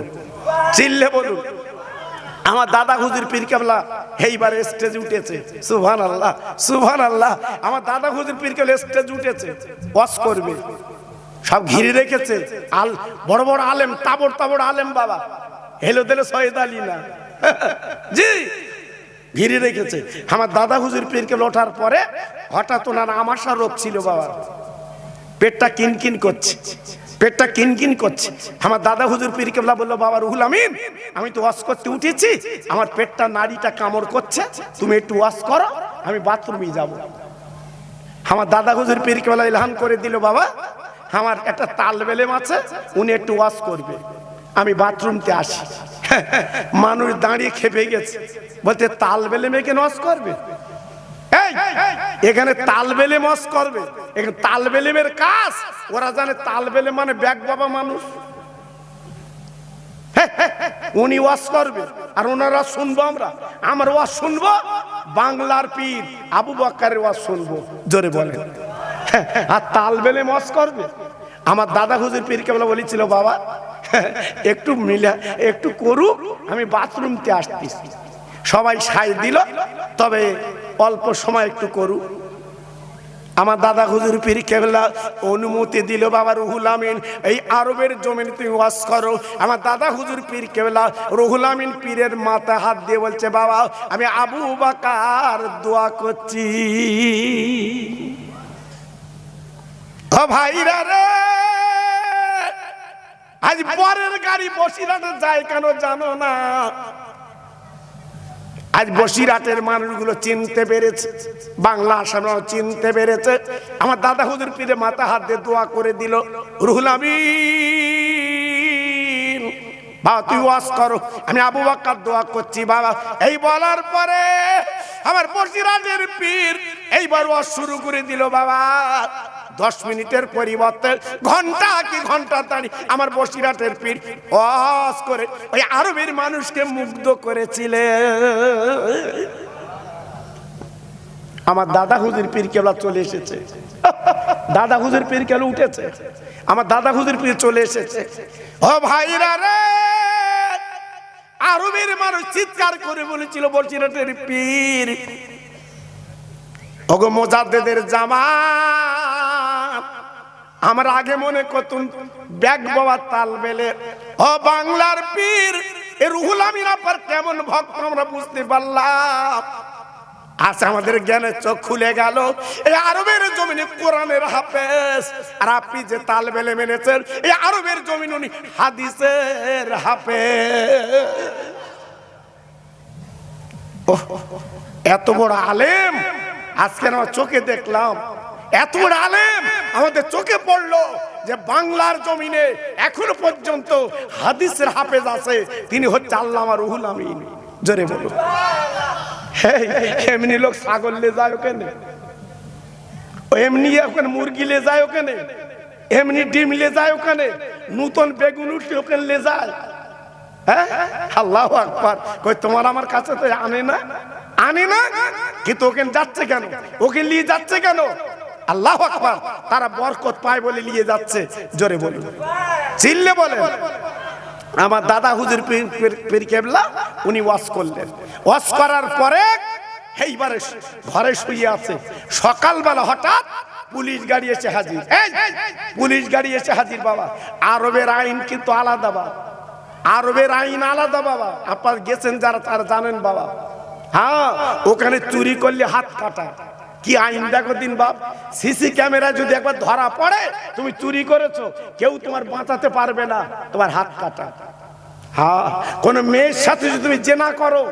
চিল্লে বলুন। আমার দাদা হুজুর পীর কেবলা এইবারে স্টেজে উঠেছে। সুবহানাল্লাহ, সুবহানাল্লাহ। আমার দাদা হুজুর পীর কেবলা স্টেজে উঠেছে, ওয়াজ করবে। সব ঘিরে রেখেছে বড় বড় আলেম, তাবড় তাবড় আলেম বাবা, হেলো দেলো সৈয়দ আলী না। জি, ঘিরে রেখেছে। আমার দাদা হুজুর পীর কেবলা ওঠার পরে হঠাৎ ওনার আমাশা রোগ ছিল বাবা, পেটটা কিনকিন করছে, পেটটা কিনকিন করছে। আমার দাদা হুজুর পীর কেবলা বললো, বাবা রুহুল আমিন, আমি তো ওয়াজ করতে উঠেছি, আমার পেটটা নাড়িটা কামড় করছে, তুমি একটু ওয়াজ করো, আমি বাথরুমে যাব। আমার দাদা হুজুর পীর কেবলা ইলহাম করে দিল, বাবা আমার একটা তালবেলেম আছে, উনি একটু ওয়াজ করবে, আমি বাথরুমতে আসি। মানুষ দাঁড়িয়ে খেপে গেছে, বলতে তালবেলেমে কেন ওয়াজ করবে? এখানে তালবেলেম ওয়াজ করবে, এখানে তালবেলেমের কাজ ওরা জানে। তালবেলেম মানে ব্যাগ বাবা মানুষ, উনি ওয়াজ করবে আর ওনারা শুনবো। আমার ওয়াজ শুনবো, বাংলার পীর আবু বকরের ওয়াজ শুনবো। জোরে বলেন। আর তালবেলেম ওয়াজ করবে, আমার দাদা হুজুর পীর কেবলা বলেছিল, বাবা একটু মিলা একটু করু, আমি বাথরুমতে আসতেছি। সবাই সাই দিল, তবে অল্প সময় একটু করু। আমার দাদা হুজুর পীর কেবলা অনুমতি দিল, বাবা রুহুল আমিন এই আরবের জমিনে তুমি ওয়াজ করো। আমার দাদা হুজুর পীর কেবলা রুহুল আমিন পীরের মাথায় হাত দিয়ে বলছে, বাবা আমি আবু বকর দোয়া করছি। ও ভাইরা রে, আজ পরের গাড়ি বসিরহাটে যায় কেন জানো না? আজ বসিরহাটের মানুষগুলো চিনতে পেরেছে, বাংলা আসামরাও চিনতে পেরেছে। আমার দাদা হুজুর পীরে মাথা হাত দিয়ে দোয়া করে দিল, রুহুল আমিন বাবা তুই ওয়াজ করো, আমি আবু বকর দোয়া করছি। বাবা এই বলার পরে আমার বসিরহাটের পীর এইবার ওয়াজ শুরু করে দিল। বাবা 10 মিনিটের পরিবর্তে ঘন্টা কি ঘন্টা দাঁড়িয়ে আমার বসিরহাটের পীর ওয়াজ করে ওই আরবের মানুষকে মুগ্ধ করেছিলেন। আমার দাদা হুজুর পীর কেবলা চলে এসেছে, দাদা হুজুর পীর কেবলা উঠেছে, আমার দাদা হুজুর পীর চলে এসেছে। ও ভাইরা রে, আরবের মানুষ চিৎকার করে বলেছিল, বসিরহাটের পীর ওগো মোজাদ্দেদের জামাত। আমরা আগে মনে করতুম ব্যাগ বাবা তাল বেলে, ও বাংলার পীর এ রুহুল আমিন আপার কেমন ভক্ত আমরা বুঝতে পারলাম। আজ আমাদের জ্ঞানের চোখ খুলে গেল, এই আরবের জমিনে কোরআনের হাফেজ, আর আপনি যে তাল বেলে মেনেছেন এই আরবের জমিন উনি হাদিসের হাফেজ। এত বড় আলেম আজকে আমার চোখে দেখলাম, এত বড় আলেম আমাদের চোখে পড়লো যে বাংলার জমিনে এখনো পর্যন্ত হাদিসের হাফেজ আছে, তিনি হচ্ছে আল্লামা রুহুল আমিন। জোরে বলো। এমনি লোক ছাগল লে যায় ওখানে, এমনি ওখানে মুরগি লে যায় ওখানে, এমনি ডিম লে যায় ওখানে, নতুন বেগুন উঠে ওখানে লে যায়। হ্যাঁ আল্লাহু আকবার। কই তোমার আমার কাছে তো আনে না, আনে না, কিন্তু ওখানে যাচ্ছে কেন? ওকে নিয়ে যাচ্ছে কেন? আল্লাহু আকবার। তারা বরকত পায় বলে নিয়ে যাচ্ছে। জোরে বলুন, চিল্লে বলেন। আমার দাদা হুজুর পীর কেবলা উনি ওয়াজ করলেন। ওয়াজ করার পরে এইবারে ঘরে শুয়ে আছে। সকালবেলা হঠাৎ পুলিশ গাড়ি এসে হাজির। পুলিশ গাড়ি এসে হাজির। বাবা আরবের আইন কিন্তু আলাদা, বাবা আরবের আইন আলাদা। বাবা আপনারা গেছেন যারা তারা জানেন। বাবা হ্যাঁ, ওখানে চুরি করলে হাত কাটা। কি আইন দেখো দিন বাপ। সিসি ক্যামেরা যদি একবার ধরা পড়ে তুমি চুরি করেছো, কেউ তোমার বাঁচাতে পারবে না, তোমার হাত কাটা। হ্যাঁ, কোন মেয়ের সাথে যদি তুমি জেনা করো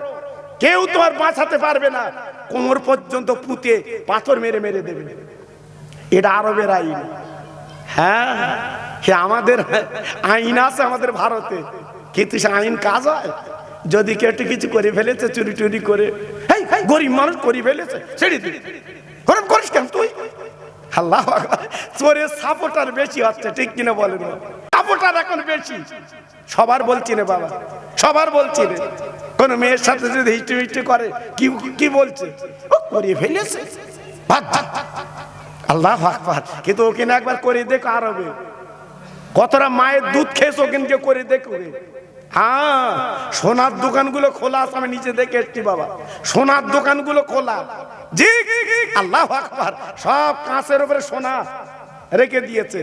কেউ তোমার বাঁচাতে পারবে না, কোমর পর্যন্ত পুঁতে পাথর মেরে মেরে দেবে। এটা আরবের আইন। হ্যাঁ, আমাদের আইন আছে আমাদের ভারতে, কিন্তু সে আইন কাজ হয়। যদি কেউ একটু কিছু করে ফেলেছে, চুরি টুরি করে, গরিব মানুষ করে ফেলেছে, ছেড়ে দিবি। গরম করিস কেন তুই? আল্লাহ, চোরের সাপোর্টার বেশি হচ্ছে, ঠিক কিনা বলেন? সাপোর্টার এখন বেশি। সবার বলছি না বাবা, সবার বলছি রে। কোন মেয়ের সাথে যদি হিস্ট্রি হিস্ট্রি করে, কি বলছে? ও করে ফেলেছে। আল্লাহ আকবার। কিন্তু ওকে না একবার করে দেখো আরবে, কতটা মায়ের দুধ খেয়েছো ওকে করে দেখো। হ্যাঁ, সোনার দোকানগুলো খোলা আছে, আমি নিচে দেখে এসছি বাবা, সোনার দোকানগুলো খোলা। জি আল্লাহু আকবার। সব কাঁচের উপরে সোনা রেখে দিয়েছে।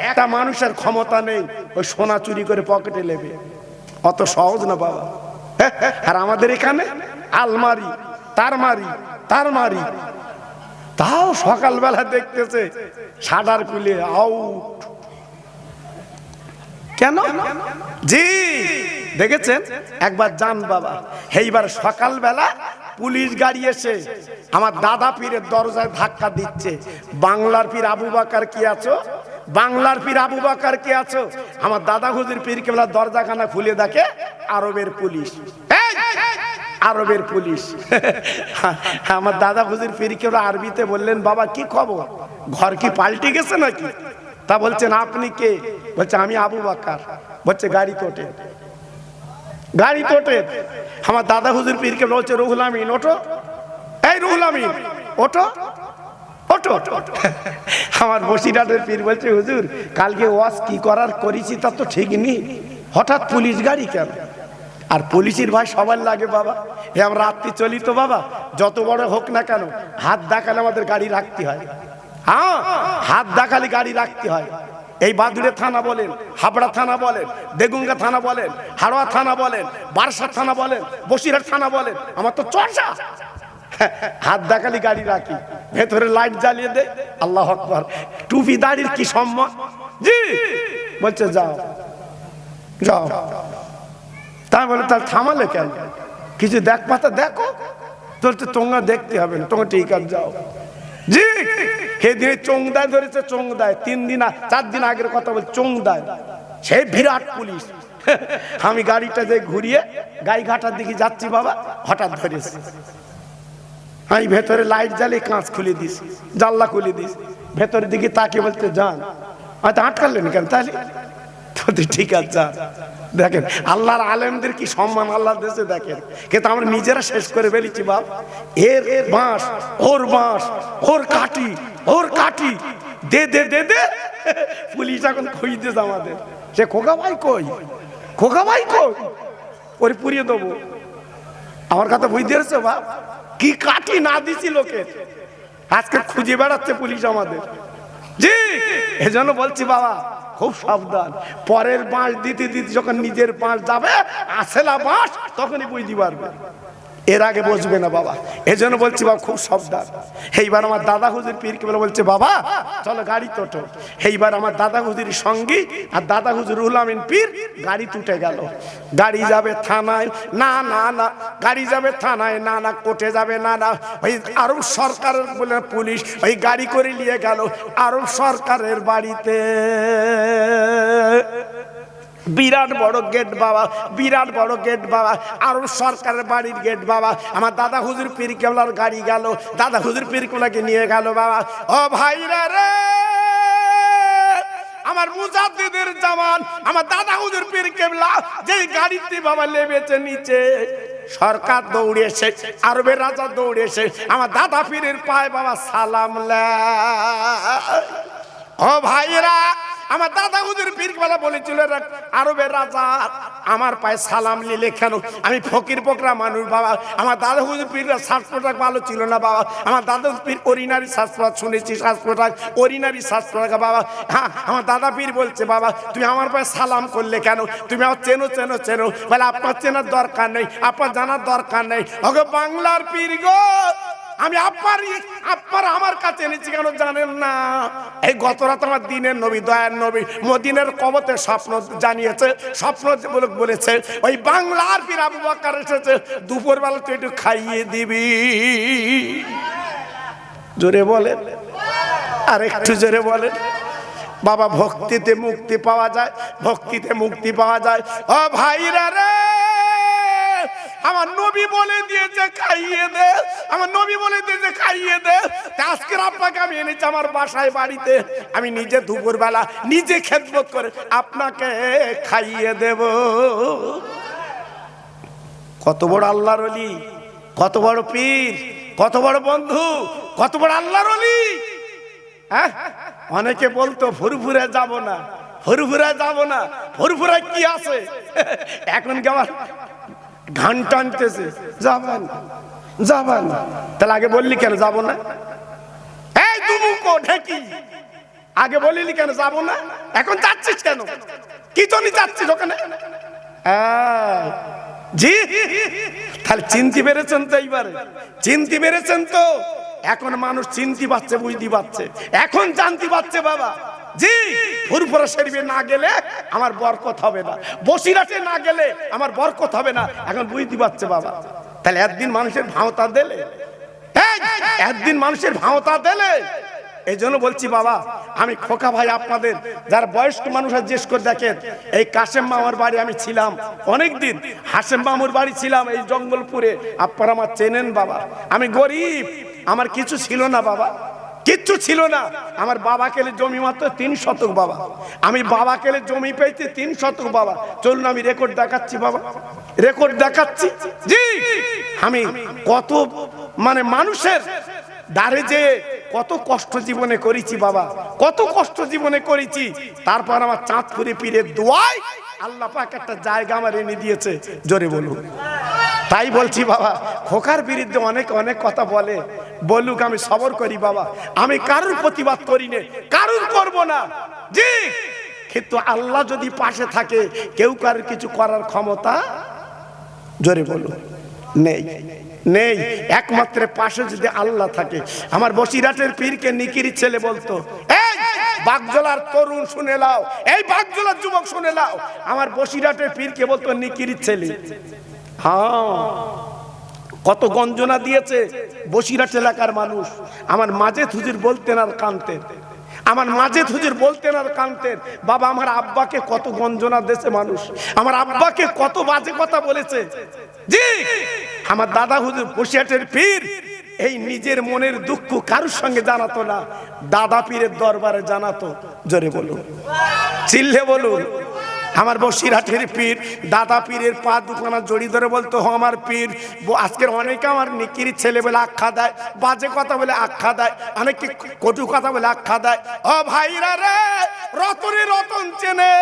একটা মানুষের ক্ষমতা নেই ওই সোনা চুরি করে পকেটে নেবে, অত সহজ না বাবা। আর আমাদের এখানে আলমারি, তারমারি, তাও সকালবেলা দেখতেছে শাটার খুলে আউট। কেন? জি দেখেছেন? একবার যান বাবা। এইবার সকালবেলা পুলিশ গাড়ি এসে আমার দাদা পীরের দরজায় ধাক্কা দিচ্ছে। বাংলার পীর আবু বকর কি আছো? বাংলার পীর আবু বকর কি আছো? আমার দাদা হুজুর পীর কেবলা দরজাখানা খুলে দেখে আরবের পুলিশ। আরবের পুলিশ। আমার দাদা হুজুর পীর কেবলা আরবিতে বললেন, বাবা কি খবর, ঘর কি পাল্টে গেছে নাকি? তা বলছেন আপনি কে? বলছে আমি আবু বকর। বলছে গাড়ি তোটে, গাড়ি তোটে। আমার দাদা হুজুর পীরকে বলছে রুহুল আমিন ওঠো, এই রুহুল আমিন ওঠো। ওঠো। আমার বসিরহাটের পীর বলছে, হুজুর কালকে ওয়াজ কি করার করেছি তা তো ঠিক নেই, হঠাৎ পুলিশ গাড়ি কেন? আর পুলিশের ভাই সবার লাগে বাবা, এ আমরা রাত্রি চলি তো বাবা, যত বড় হোক না কেন হাত দেখালে আমাদের গাড়ি রাখতে হয়। হ্যাঁ, হাত দেখালে গাড়ি রাখতে হয়। এই বাদুড়ে থানা বলেন, হাবড়া থানা বলেন, দেগুঙ্গা থানা বলেন, হাড়োয়া থানা বলেন, বারাসা থানা বলেন, বসিরহাট থানা বলেন, আমার তো চর্চা। হাত দেখালি গাড়ি রাখি, ভেতরে লাইট জ্বালিয়ে দে, আল্লাহ আকবার। টুপি দাড়ির কি সম্মান? জি বলছে যাও যাও। তাই বলে তার থামালে কেন? কিছু দেখ পাতা দেখো, তোর তো তোমরা দেখতে হবে না, তোমার ঠিক আছে যাও। জি সেদিনে চোংদায় ধরেছে, চোংদায় 3 দিন 4 দিন আগের কথা বল, চোংদায় সেই বিরাট পুলিশ। আমি গাড়িটা যে ঘুরিয়ে গাইঘাটার দিকে যাচ্ছি বাবা, হঠাৎ ধরেছে। আমি ভেতরে লাইট জ্বালিয়ে কাঁচ খুলে দিস, জানলা খুলে দিস, ভেতরের দিকে তাকিয়ে বলতে যান, হয়তো আটকালেন কেন? তাহলে ঠিক আছে যান। দেখেন আল্লাহর আলেমদের কি সম্মান আল্লাহর দেশে, দেখেন। কিন্তু আমরা নিজেরা শেষ করে ফেলেছি বাপ। এর বাঁশ, ওর বাঁশ, ওর কাঠি, ওর কাঠি, দে দে দে দে। পুলিশ এখন খুঁজতেছে আমাদের, সে খোকা ভাই কই, খোকা ভাই কই, ওরে পুড়িয়ে দেবো। আমার কথা বুঝতে পেরেছো বাপ? কি কাঠি না দিছি লোকে, আজকে খুঁজে বেড়াচ্ছে পুলিশ আমাদের। জি এজন্য বলছি বাবা খুব সাবধান, পরের বাঁশ দিতে দিতে যখন নিজের বাঁশ যাবে আসেলা বাঁশ, তখনই বুঝতে পারবে, এর আগে বসবে না বাবা। এজন্য বলছি বাবা খুব সাবধান। এইবার আমার দাদা হুজুর পীরকে বলছে বাবা চলো গাড়ি তোটো। এইবার আমার দাদা হুজুরের সঙ্গী আর দাদা হুজুর উলামিন পীর গাড়ি তুটে গেল। গাড়ি যাবে থানায়, না না না, গাড়ি যাবে থানায়, না না, কোর্টে যাবে, না না, ওই আরব সরকারের বলে পুলিশ ওই গাড়ি করে নিয়ে গেল আরব সরকারের বাড়িতে। বিরাট বড় গেট বাবা, বিরাট বড় গেট বাবা, আরব সরকারের বাড়ির গেট বাবা। আমার দাদা হুজুর পীর কেবলার গাড়ি গেল, দাদা হুজুর পীর কেবলাকে নিয়ে গেল বাবা। ও ভাইরা রে, আমার মুজাদ্দিদের জামান আমার দাদা হুজুর পীর কেবলা যেই গাড়িতে বাবা নেমেছে নিচে, সরকার দৌড়ে এসে, আরবের রাজা দৌড়ে এসে আমার দাদা পীরের পায়ে বাবা সালাম লাই। ও ভাইরা, আমার দাদা হুজুর পীরকেবলা বলেছিল আরবের রাজা আমার পায়ে সালাম নিলে কেন? আমি ফকির ফকরা মানুষ বাবা। আমার দাদা হুজুর পীর শ্বাস পোশাক ভালো ছিল না বাবা। আমার দাদা পীর অরিনারি শ্বাস পোশাক শুনেছি, শ্বাস পোশাক অরিনারি শ্বাস পোশাক বাবা। হ্যাঁ, আমার দাদা পীর বলছে বাবা তুমি আমার পায়ে সালাম করলে কেন? তুমি আমার চেনো চেনো চেনো? বলে আপনার চেনার দরকার নেই, আপনার জানার দরকার নেই। ওকে বাংলার পীর গো, আমি আপনার আমার কাছে এনেছি কেন জানেন না? এই গত রাত আমার দিনের নবী, দয়ার নবী মদিনার কবতে স্বপ্ন জানিয়েছে, স্বপ্ন বলেছে ওই বাংলার পীর আবু বকর এসেছে, দুপুরবেলা তুই একটু খাইয়ে দিবি। জোরে বলেন, আর একটু জোরে বলেন। বাবা ভক্তিতে মুক্তি পাওয়া যায়, ভক্তিতে মুক্তি পাওয়া যায়। ও ভাইরা রে, আমার নবী বলে দিয়েছে খাইয়ে দে, আমার নবী বলে দিয়েছে খাইয়ে দে। আজকের আপনাকে আমি এনেছি আমার বাসায় বাড়িতে, আমি নিজে দুপুরবেলা নিজে খেদমত করে আপনাকে খাইয়ে দেব। কত বড় আল্লাহর ওলি, কত বড় পীর, কত বড় বন্ধু, কত বড় আল্লাহর ওলি। হ্যাঁ, অনেকে বলতো ফুরফুরে যাব না, ফুরফুরে যাব না, ফুরফুরে কি আছে? এখন কি আমার ঘান টানতেছে যাবেন যাবেন? তাহলে আগে বললি কেন যাবো না? এই দুমুকো ঢেকি, আগে বলিলি কেন যাবো না? এখন যাচ্ছিস কেন? কি জন্য যাচ্ছিস ওখানে? জি, তাহলে চিনতে পেরেছেন তো? এইবারে চিনতে পেরেছেন তো? এখন মানুষ চিনতে পারছে, বুঝতে পারছে, এখন জানতে পারছে বাবা। জি, ফুরফুরা শরীফে না গেলে আমার বরকত হবে না, বসিরহাটে না গেলে আমার বরকত হবে না, এখন বুঝতে পারছে বাবা। তাহলে একদিন মানুষের ভাওতা দিলে, একদিন মানুষের ভাওতা দিলে। এই জন্য বলছি বাবা, আমি খোকা ভাই আপনাদের যারা বয়স্ক মানুষরা জিজ্ঞেস করে দেখেন, এই কাশেম মামার বাড়ি আমি ছিলাম অনেকদিন, হাসেম মামুর বাড়ি ছিলাম এই জঙ্গলপুরে, আপনারা আমার চেনেন বাবা। আমি গরিব, আমার কিছু ছিল না বাবা, কিচ্ছু ছিল না। আমার বাবা কেলে জমি মাত্র 3 শতক বাবা, আমি বাবা কেলে জমি পেয়েছি 3 শতক বাবা। চলুন আমি রেকর্ড দেখাচ্ছি বাবা, রেকর্ড দেখাচ্ছি। জি, আমি কত মানে মানুষের দ্বারে যে কত কষ্ট জীবনে করেছি বাবা, কত কষ্ট জীবনে করেছি, তারপর আমার চাঁদপুরে পীরের দোয়ায় আল্লাহ পাক একটা জায়গা আমার এনে দিয়েছে। জোরে বলুন। তাই বলছি বাবা, খোকার বিরুদ্ধে অনেক অনেক কথা বলে, বলুক, আমি সবর করি বাবা, আমি কারুর প্রতিবাদ করি না, কারুর করব না, জি, কিন্তু আল্লাহ যদি পাশে থাকে কেউ কারোর কিছু করার ক্ষমতা, জোরে বলুন, নেই, নেই। একমাত্র পাশে যদি আল্লাহ থাকে। আমার বসিরহাটের পীরকে নিকিরি ছেলে বলতো, এই বাগজলার তরুণ শুনে লাও, এই বাগজলার যুবক শুনে লাও, আমার বসিরহাটের পীরকে বলতো নিকিরি ছেলে। হ্যাঁ, কত গঞ্জনা দিয়েছে বসিরহাট এলাকার মানুষ। আমার মাঝে হুজুর বলতেন আর কানতেন, আমার মাঝে হুজুর বলতেন আর কানতেন, বাবা আমার আব্বাকে কত গঞ্জনা দিয়েছে মানুষ, আমার আব্বাকে কত বাজে কথা বলেছে। জি, আমার দাদা হুজুর বসিরহাটের পীর এই নিজের মনের দুঃখ কারোর সঙ্গে জানাতো না, দাদা পীরের দরবারে জানাতো। জোরে বলুন, চিল্লে বলুন। আমার বসিরহাটের পীর দাদা পীরের পা দুখানা জড়ি ধরে বলতো, আমার পীর। আজকের অনেকে আমার নিকিরি ছেলে বলে আখ্যা দেয়, বাজে কথা বলে আখ্যা দেয়, অনেকে কটু কথা বলে আখ্যা দেয়। ও ভাইরা রে, রতনে রতন চেনে,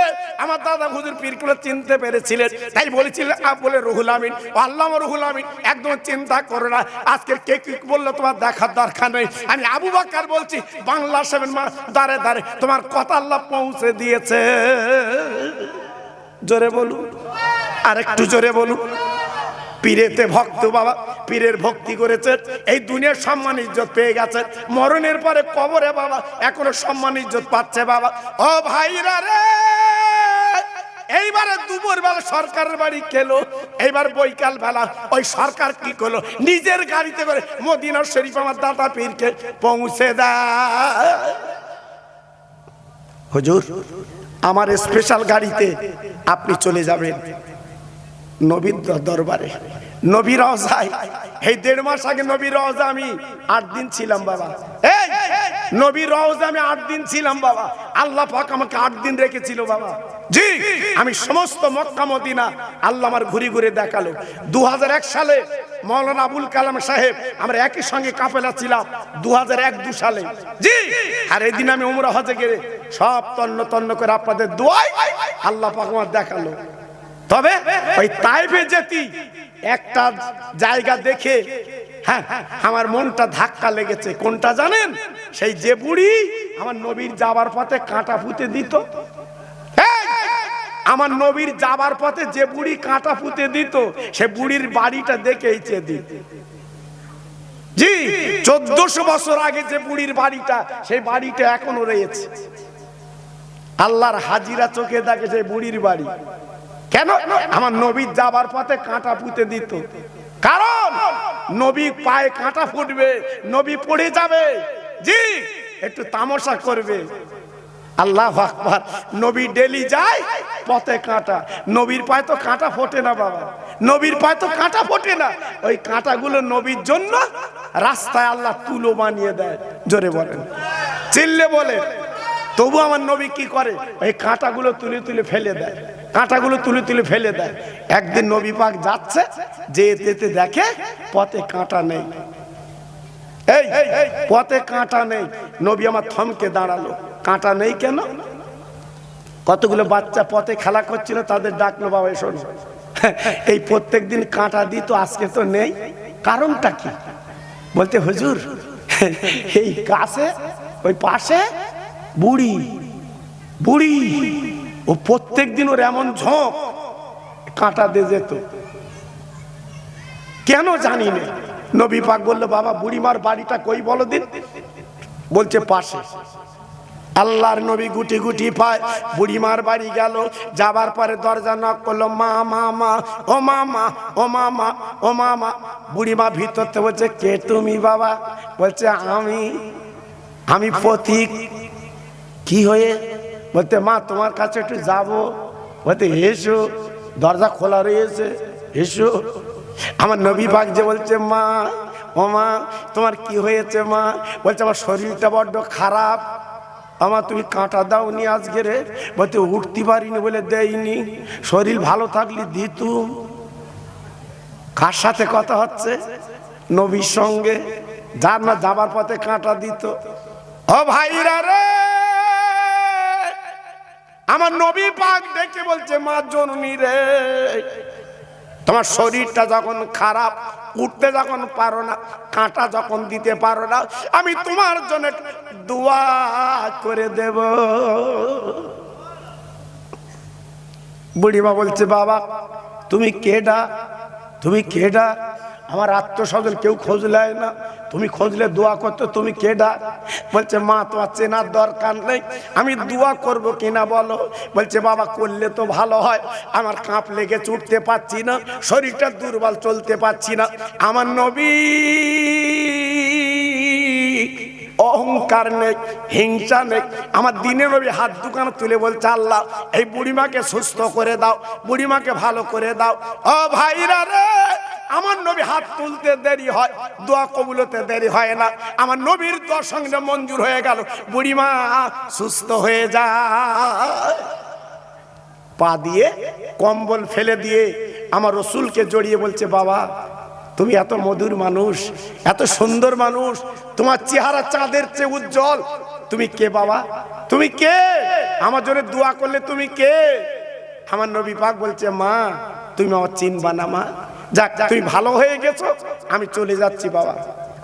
আমার দাদা হুজুর পীরগুলো চিনতে পেরেছিলেন, তাই বলেছিলেন বলে রুহুল আমিন, আল্লাহ রুহুল আমিন, একদম চিন্তা করো না, আজকের কে কি বললো তোমার দেখার দরকার নেই। আমি আবু বকর বলছি, বাংলা সেভেন মা দাঁড়ে দাঁড়ে তোমার কথা আল্লাহ পৌঁছে দিয়েছে। জোরে বলুন, আর একটু জোরে বলুন। পীরেতে ভক্ত বাবা, পীরের ভক্তি করেছে, এই দুনিয়ার সম্মান ইজ্জত পেয়ে গেছে, মরণের পরে কবরে বাবা এখনো সম্মান ইজ্জত পাচ্ছে বাবা। ও ভাইরা রে, এইবারে দুপুর বেলা সরকারের বাড়ি খেলো, এইবার বৈকাল বেলা ওই সরকার কি করলো, নিজের গাড়িতে করে মদিনা শরীফ আমার দাদা পীরকে পৌঁছে দেয়। হুজুর আমার স্পেশাল গাড়িতে আপনি চলে যাবেন নবীর দরবারে, নবী রওজায়। এই 1.5 মাস আগে নবী রওজা আমি 8 দিন ছিলাম বাবা, এই নবী রওজা আমি 8 দিন ছিলাম বাবা, আল্লাহ পাক আমাকে 8 দিন রেখেছিল বাবা। জি, আমি সমস্ত মক্কা মদিনা আল্লাহ আমার ঘুরে ঘুরে দেখালো। 2001 সালে মৌলানা আবুল কালাম সাহেব আমরা একই সঙ্গে কাফেলা ছিলাম 2001-2 সালে। জি, আর এই দিন আমি উমরা হজে গিয়ে সব তন্ন তন্ন করে আপনাদের দোয়ায় আল্লাহ পাক আমার দেখালো। তবে ওই তাইফে যেতে একটা জায়গা দেখে হ্যাঁ আমার মনটা ধাক্কা লেগেছে। কোনটা জানেন? সেই যে বুড়ি আমার নবীর যাবার পথে কাঁটা পুঁতে দিত, আমার নবীর যাবার পথে যে বুড়ি কাঁটা পুঁতে দিত, সে বুড়ির বাড়িটা দেখেই চেয়ে। জি, 1400 বছর আগে যে বুড়ির বাড়িটা, সেই বাড়িটা এখনো রয়েছে। আল্লাহর হাজিরা চোখে দেখে সেই বুড়ির বাড়ি। কেন? আমার নবীর যাবার পথে কাঁটা পুঁতে দিত। কারণ নবী পায়ে কাঁটা ফুটবে, নবী পড়ে যাবে, জি একটু তামাশা করবে। আল্লাহু আকবার। নবী ডেলি যায় পথে কাঁটা, নবীর পায়ে তো কাঁটা ফোটে না বাবা, নবীর পায়ে তো কাঁটা ফোটে না। ওই কাঁটাগুলো নবীর জন্য রাস্তায় আল্লাহ তুলো বানিয়ে দেয়। জোরে বলেন, চিল্লে বলে। তবু আমার নবী কি করে? এই কাঁটাগুলো তুলে তুলে ফেলে দেয়, কাঁটাগুলো তুলে তুলে ফেলে দেয়। একদিন নবী পাক যাচ্ছে, যেতে দেখে পথে কাঁটা নেই। এই পথে কাঁটা নেই। নবী আমার থমকে দাঁড়ালো, কাঁটা নেই কেন? কতগুলো বাচ্চা পথে খেলা করছিল, তাদের ডাকলো, বাবা এসো। এই প্রত্যেক দিন কাঁটা দিত, আজকে তো নেই, কারণটা কি? বলতে হুজুর এই কাছে ওই পাশে বুড়ি, বুড়ি ও প্রত্যেক দিন ওর এমন ঝোঁক, কাঁটা দিয়ে যেত। কেন জানি না। নবী পাক বললো, বাবা বুড়িমার বাড়িটা কই বলো দিন? বলছে পাশে। আল্লাহর নবী গুটি গুটি পায় বুড়িমার বাড়ি গেল। যাবার পরে দরজা নক করলো, মা মা মা, ও মামা, ও মামা, ও মামা। বুড়িমা ভিতরতে বলছে, কে তুমি বাবা? বলছে আমি পথিক। কি হয়ে? বলতে মা তোমার কাছে একটু যাবো। বলতে এসো, দরজা খোলা রয়েছে, এসো। আমার নবী পাক যে বলছে, মা ও মা তোমার কি হয়েছে মা? বলছে আমার শরীরটা বড্ড খারাপ। আমার তুমি কাঁটা দাওনি আজকে রে? বলতে উঠতে পারিনি বলে দেয়নি, শরীর ভালো থাকলে দিতুম। কার সাথে কথা হচ্ছে? নবীর সঙ্গে। যার না যাবার পথে কাঁটা দিত। ও ভাইরা রে, আমার নবী পাক ডেকে বলছে, মা জননী রে, তোমার শরীরটা যখন খারাপ, উঠতে যখন পারো না, কাঁটা যখন দিতে পারো না, আমি তোমার জন্য দোয়া করে দেব। বুড়িমা বলছে, বাবা তুমি কেডা, তুমি কেডা? আমার আত্মস্বজন কেউ খোঁজ নেয় না, তুমি খুঁজলে দোয়া করতে, তুমি কেডা? বলছে, মা তোমার চেনার দরকার নেই, আমি দোয়া করব কিনা বলো? বলছে, বাবা করলে তো ভালো হয়, আমার কাঁপ লেগে উঠতে পারছি না, শরীরটা দুর্বল, চলতে পারছি না। আমার নবী অহংকার নেই, হিংসা নেই। আমার দিনের নবী হাত দুখানা তুলে বলছে, আল্লাহ এই বুড়িমাকে সুস্থ করে দাও, বুড়িমাকে ভালো করে দাও। ও ভাইরা রে, আমার নবী হাত তুলতে দেরি হয়, দোয়া কবুল হতে দেরি হয় না। আমার নবীর দোয়ার সঙ্গে মঞ্জুর হয়ে গেল, বুড়িমা সুস্থ হয়ে যায়। পা দিয়ে কম্বল ফেলে দিয়ে আমার রসুলকে জড়িয়ে বলছে, বাবা তুমি এত মধুর মানুষ, এত সুন্দর মানুষ, তোমার চেহারা চাঁদের চেয়ে উজ্জ্বল, তুমি কে বাবা? তুমি কে? আমার জন্য দোয়া করলে তুমি কে? আমার নবী পাক বলছে, মা তুমি আমার চিনবা না মা, যাক তুমি ভালো হয়ে গেছো, আমি চলে যাচ্ছি বাবা,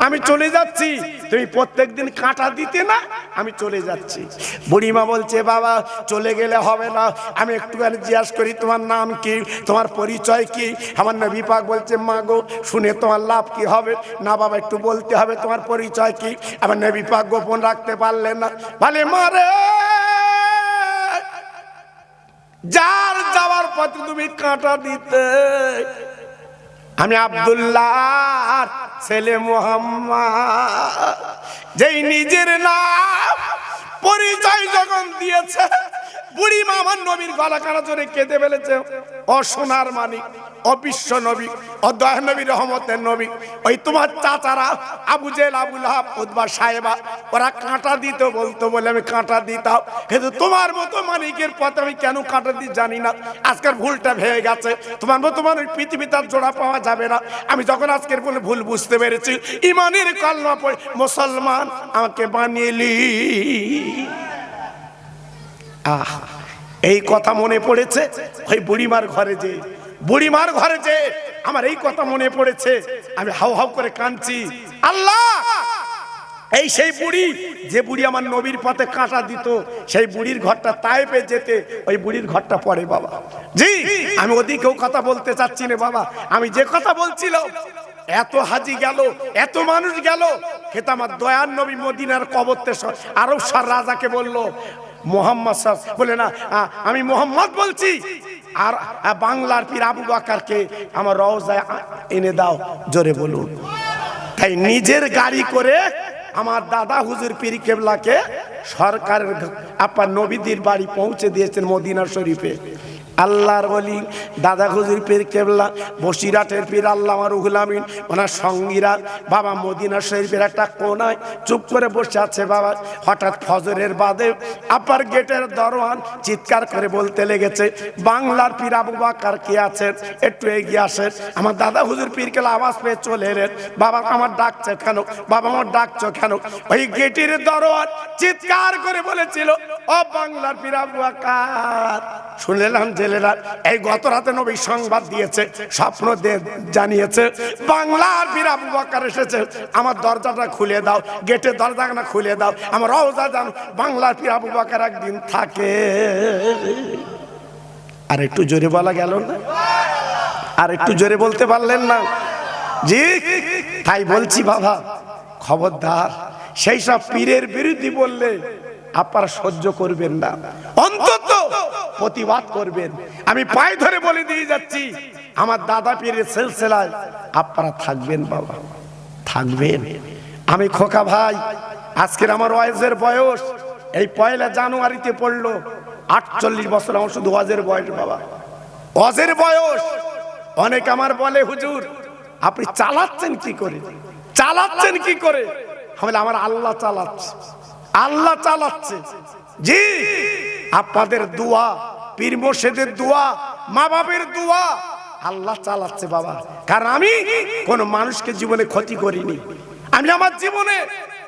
আমি চলে যাচ্ছি, তুমি প্রত্যেকদিন কাঁটা দিতে না, আমি চলে যাচ্ছি। বুড়িমা বলছে, বাবা চলে গেলে হবে না, আমি একটুখানি জিজ্ঞাসা করি তোমার নাম কি, তোমার পরিচয় কি? আমার নবী পাক বলছে, মা গো শুনে তোমার লাভ কি হবে? না বাবা একটু বলতে হবে তোমার পরিচয় কি। আমার নবী পাক গোপন রাখতে পারলেন না, বলে, মারে যার যাওয়ার পথে তুমি কাঁটা দিতে, আমি আব্দুল্লাহ ছেলে মুহাম্মদ, যেই নিজের নাম পরিচয় যখন দিয়েছে, বুড়িমা আমার নবীর গলা কাটা জোরে কেঁদে ফেলেছে। ও সোনার মানিক, ও বিশ্ব নবী, ও দয়া নবী, রহমতের নবী, ওই তোমার চাচারা আবু জেহেল, আবু লাহাব, উতবা, সাহেবা, ওরা কাঁটা দিত বলতো বলে আমি কাঁটা দিতাম, কিন্তু তোমার মতো মানিকের পথে আমি কেন কাঁটা দিই জানি না। আজকের ভুলটা ভেঙে গেছে, তোমার মতো মানুষ পৃথিবীতে আর জোড়া পাওয়া যাবে না। আমি যখন আজকের বলে ভুল বুঝতে পেরেছি, ইমানের কলমা পড়ে মুসলমান আমাকে বানিয়েলি। এই কথা মনে পড়েছে ওই বুড়িমার ঘরে যে, বুড়িমার ঘরে যে আমার এই কথা মনে পড়েছে, আমি হাউ হাউ করে কাঁদছি। আল্লাহ, এই সেই বুড়ি, যে বুড়ি আমার নবীর পথে কাঁটা দিত, সেই বুড়ির ঘরটা তায়েফে যেতে, ওই বুড়ির ঘরটা পড়ে বাবা। জি, আমি ওদিকেও কথা বলতে চাচ্ছি না বাবা, আমি যে কথা বলছিলাম, এত হাজি গেল, এত মানুষ গেল, কিন্তু আমার দয়ার নবী মদিনার কবরতে আরব সার রাজাকে বলল, মোহাম্মদ সাহেব বলে না, আমি মোহাম্মদ বলছি, আর বাংলার পীর আবু বকরকে আমার রওজায় এনে দাও, জোরে বলুন। তাই নিজের গাড়ি করে আমার দাদা হুজুর পীর কেবলাকে সরকারের আপনার নবীদের বাড়ি পৌঁছে দিয়েছেন মদিনা শরীফে। আল্লাহর ওলি দাদা হুজুর পীর কেবলা, বসিরহাটের পীর আল্লামা রুহুল আমিন, ওনার সঙ্গীরা বাবা মদিনা শরীফের একটা কোনায় চুপ করে বসে আছে বাবা। হঠাৎ ফজরের বাদে আপার গেটের দরওয়ান চিৎকার করে বলতে লেগেছে, বাংলার পীর আবু বকর কে আছেন, একটু এগিয়ে আসেন। আমার দাদা হুজুর পীর কেবলা আওয়াজ পেয়ে চলে এলেন, বাবা আমার ডাকছে কেন, বাবা আমার ডাকছো কেন? ওই গেটের দরওয়ান চিৎকার করে বলেছিল, ও বাংলার পীর আবু বকর। শুনলাম জেলেরা এই গত রাতে নবী সংবাদ দিয়েছে, স্বপ্ন জানিয়েছে, বাংলার পীর আবু বকর এসেছে, আমার দরজাটা খুলে দাও, গেটের দরজাটা খুলে দাও, আমার রওজা জানো বাংলার পীর আবু বকর একদিন থাকে। আর একটু জোরে বলা গেল না? আর একটু জোরে বলতে পারলেন না? জি, তাই বলছি বাবা, খবরদার সেই সব পীরের বিরুদ্ধে বললে আপনারা সহ্য করবেন না, অন্তত প্রতিবাদ করবেন। আমি পায়ে ধরে বলে দিয়ে যাচ্ছি, আমার দাদা পীরের সিলসিলায় আপনারা থাকবেন বাবা, থাকবেন। আমি খোকা ভাই, আজকের আমার ওয়াজের বয়স এই 1 জানুয়ারিতে পড়লো 48 বছর। আমার শুধু ওয়াজের বয়স বাবা, ওয়াজের বয়স। অনেক আমার বলে, হুজুর আপনি চালাচ্ছেন কি করে, চালাচ্ছেন কি করে? আমার আল্লাহ চালাচ্ছে, আল্লাহ চালাচ্ছে। জি, আপনাদের দোয়া, পীর মুর্শিদের দোয়া, মা বাপের দোয়া, আল্লাহ চালাচ্ছে বাবা। কারণ আমি কোন মানুষকে জীবনে ক্ষতি করিনি, আমি আমার জীবনে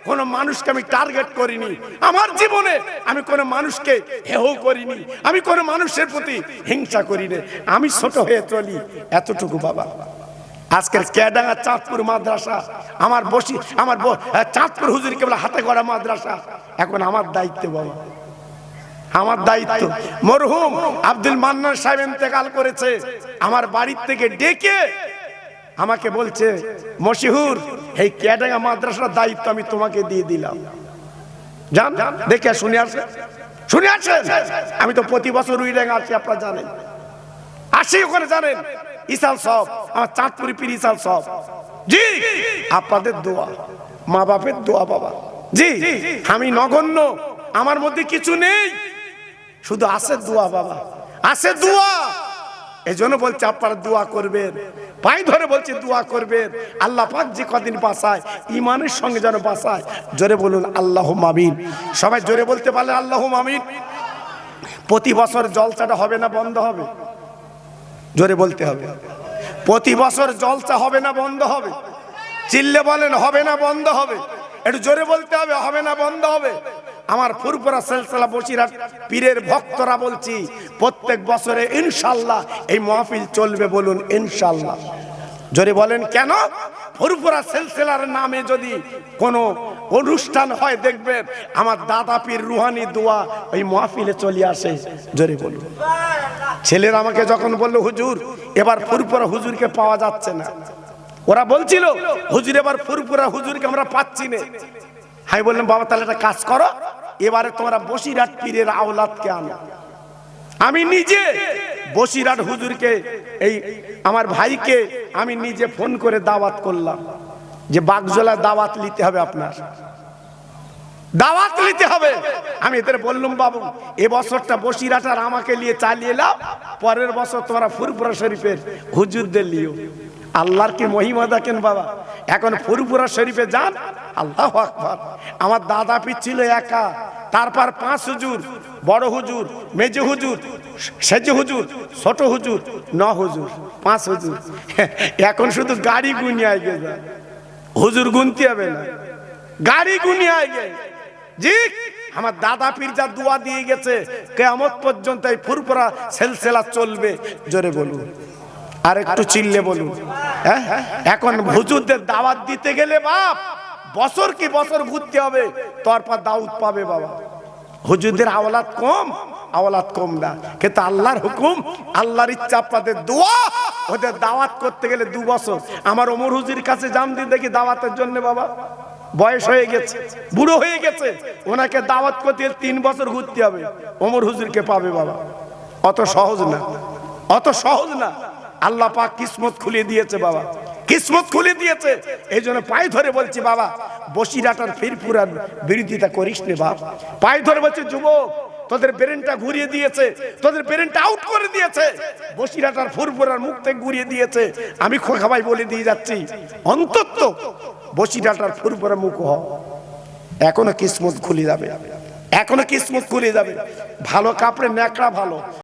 কোন মানুষকে আমি টার্গেট করিনি, আমার জীবনে আমি কোন মানুষকে হেয় করিনি, আমি কোন মানুষের প্রতি হিংসা করিনি, আমি ছোট হয়ে চলি এতটুকু বাবা। আজকের কেডাঙ্গা চাঁদপুর মাদ্রাসা আমার চাঁদপুর হুজুর কেবল হাতে গড়া মাদ্রাসা, এখন আমার দায়িত্ব বাবা, আমার দায়িত্ব। মরহুম আব্দুল মান্নান সাহেব ইন্তেকাল করেছে, আমার বাড়ির থেকে ডেকে আমাকে বলছে মশিহুর এই কেডাঙ্গা মাদ্রাসার দায়িত্ব আমি তোমাকে দিয়ে দিলাম, জান দেখে শুনে আসেন, শুনে আসেন। আমি তো প্রতি বছর রুইডাঙ্গা আসি, আপনারা জানেন, আসি ওখানে জানেন ইসাল সব আমার চাঁদপুরি পীর ইসাল সব। জি আপনাদের দোয়া, মা বাপের দোয়া বাবা। জি আমি নগণ্য, আমার মধ্যে কিছু নেই, শুধু আছে দোয়া বাবা, আছে দোয়া। এই জন্য বলছে আপনারা দোয়া করবেন, পায়ে ধরে বলছে দোয়া করবেন। আল্লাহ পাক যে কদিন বাঁচায় ইমানের সঙ্গে যেন বাঁচায়, জোরে বলুন আল্লাহুম্মা আমিন। সবাই জোরে বলতে পারলে আল্লাহুম্মা আমিন। প্রতি বছর জলসাটা হবে না বন্ধ হবে? জোরে বলতে হবে। প্রতি বছর জলসা হবে না বন্ধ হবে? চিল্লে বলেন হবে না বন্ধ হবে? একটু জোরে বলতে হবে, হবে না বন্ধ হবে? আমার ফুরফুরা সিলসিলা বসিরহাট পীরের ভক্তরা বলছি প্রত্যেক বছরে ইনশাআল্লাহ এই মাহফিল চলবে, বলুন ইনশাআল্লাহ। জোরে বলেন কেন? ফুরফুরা সিলসিলার নামে যদি কোনো অনুষ্ঠান হয় দেখবেন আমার দাদা পীর রুহানি দোয়া ওই মাহফিলে চলে আসে। জোরে বলুন। ছেলেরা আমাকে যখন বললো হুজুর এবার ফুরফুরা হুজুরকে পাওয়া যাচ্ছে না, ওরা বলছিল হুজুর এবার ফুরফুরা হুজুরকে আমরা পাচ্ছি না, আমি বললাম বাবা তাহলে একটা কাজ করো, এবারে তোমরা বসিরহাট পীরের আওলাদকে আনো। আমি নিজে বসিরহাট হুজুরকে, এই আমার ভাইকে আমি নিজে ফোন করে দাওয়াত করলাম যে বাগজোলা দাওয়াত নিতে হবে, আপনার দাওয়াত নিতে হবে। আমি এদের বললাম বাবু এবছরটা বসিরহাট আর আমাকে নিয়ে চালিয়ে নাও, পরের বছর তোমরা ফুরফুরা শরীফের হুজুরদের লিও। আল্লাহর কি মহিমা দেখেন বাবা। এখন ফুরফুরা শরীফে যান, আল্লাহু আকবার। আমার দাদা পীর ছিল একা, তারপর 5 হুজুর, বড় হুজুর, মেজে হুজুর, সেজে হুজুর, ছোট হুজুর, 9 হুজুর, 5 হুজুর। এখন শুধু গাড়ি গুনিয়ে আগে যায়, হুজুর গুনতে হবে না, গাড়ি গুনিয়ে আগে। জি আমার দাদা পীর যা দোয়া দিয়ে গেছে কিয়ামত পর্যন্ত এই ফুরফুরা সিলসিলা চলবে। জোরে বলুন, আর একটু চিল্লে বলুন। এখন হুজুরদের দাওয়াত দিতে গেলে বাপ বছর কি বছর ঘুরতে হবে, তারপর দাওয়াত পাবে বাবা। হুজুরদের আওলাদ কম না, কিন্তু আল্লাহর হুকুম, আল্লাহর ইচ্ছা, আপনাদের দোয়া, ওদের দাওয়াত করতে গেলে 2 বছর। আমার ওমর হুজুর কাছে জাম দিন দেখি দাওয়াতের জন্য বাবা, বয়স হয়ে গেছে, বুড়ো হয়ে গেছে, ওনাকে দাওয়াত করতে 3 বছর ঘুরতে হবে, ওমর হুজুরকে পাবে বাবা। অত সহজ না, অত সহজ না। আল্লাহ পাক কিসমত খুলে দিয়েছে বাবা, কিসমত খুলে দিয়েছে। এই জন্য পায়ে ধরে বলছি বাবা বসিরহাট আর ফুরফুরার বিরোধিতা করিস নে বাপ। পায়ে ধরে বলছি যুবক তোদের ব্রেনটা ঘুরিয়ে দিয়েছে, তোদের ব্রেনটা আউট করে দিয়েছে, বসিরহাট আর ফুরফুরার মুখ থেকে ঘুরিয়ে দিয়েছে। আমি খোকা ভাই বলে দিয়ে যাচ্ছি অন্তত বসিরহাট আর ফুরফুরার মুখ হ, এখনো কিসমত খুলে যাবে, এখনো কিসমত খুলে যাবে। ভালো কাপড়ে ন্যাকড়া ভালো,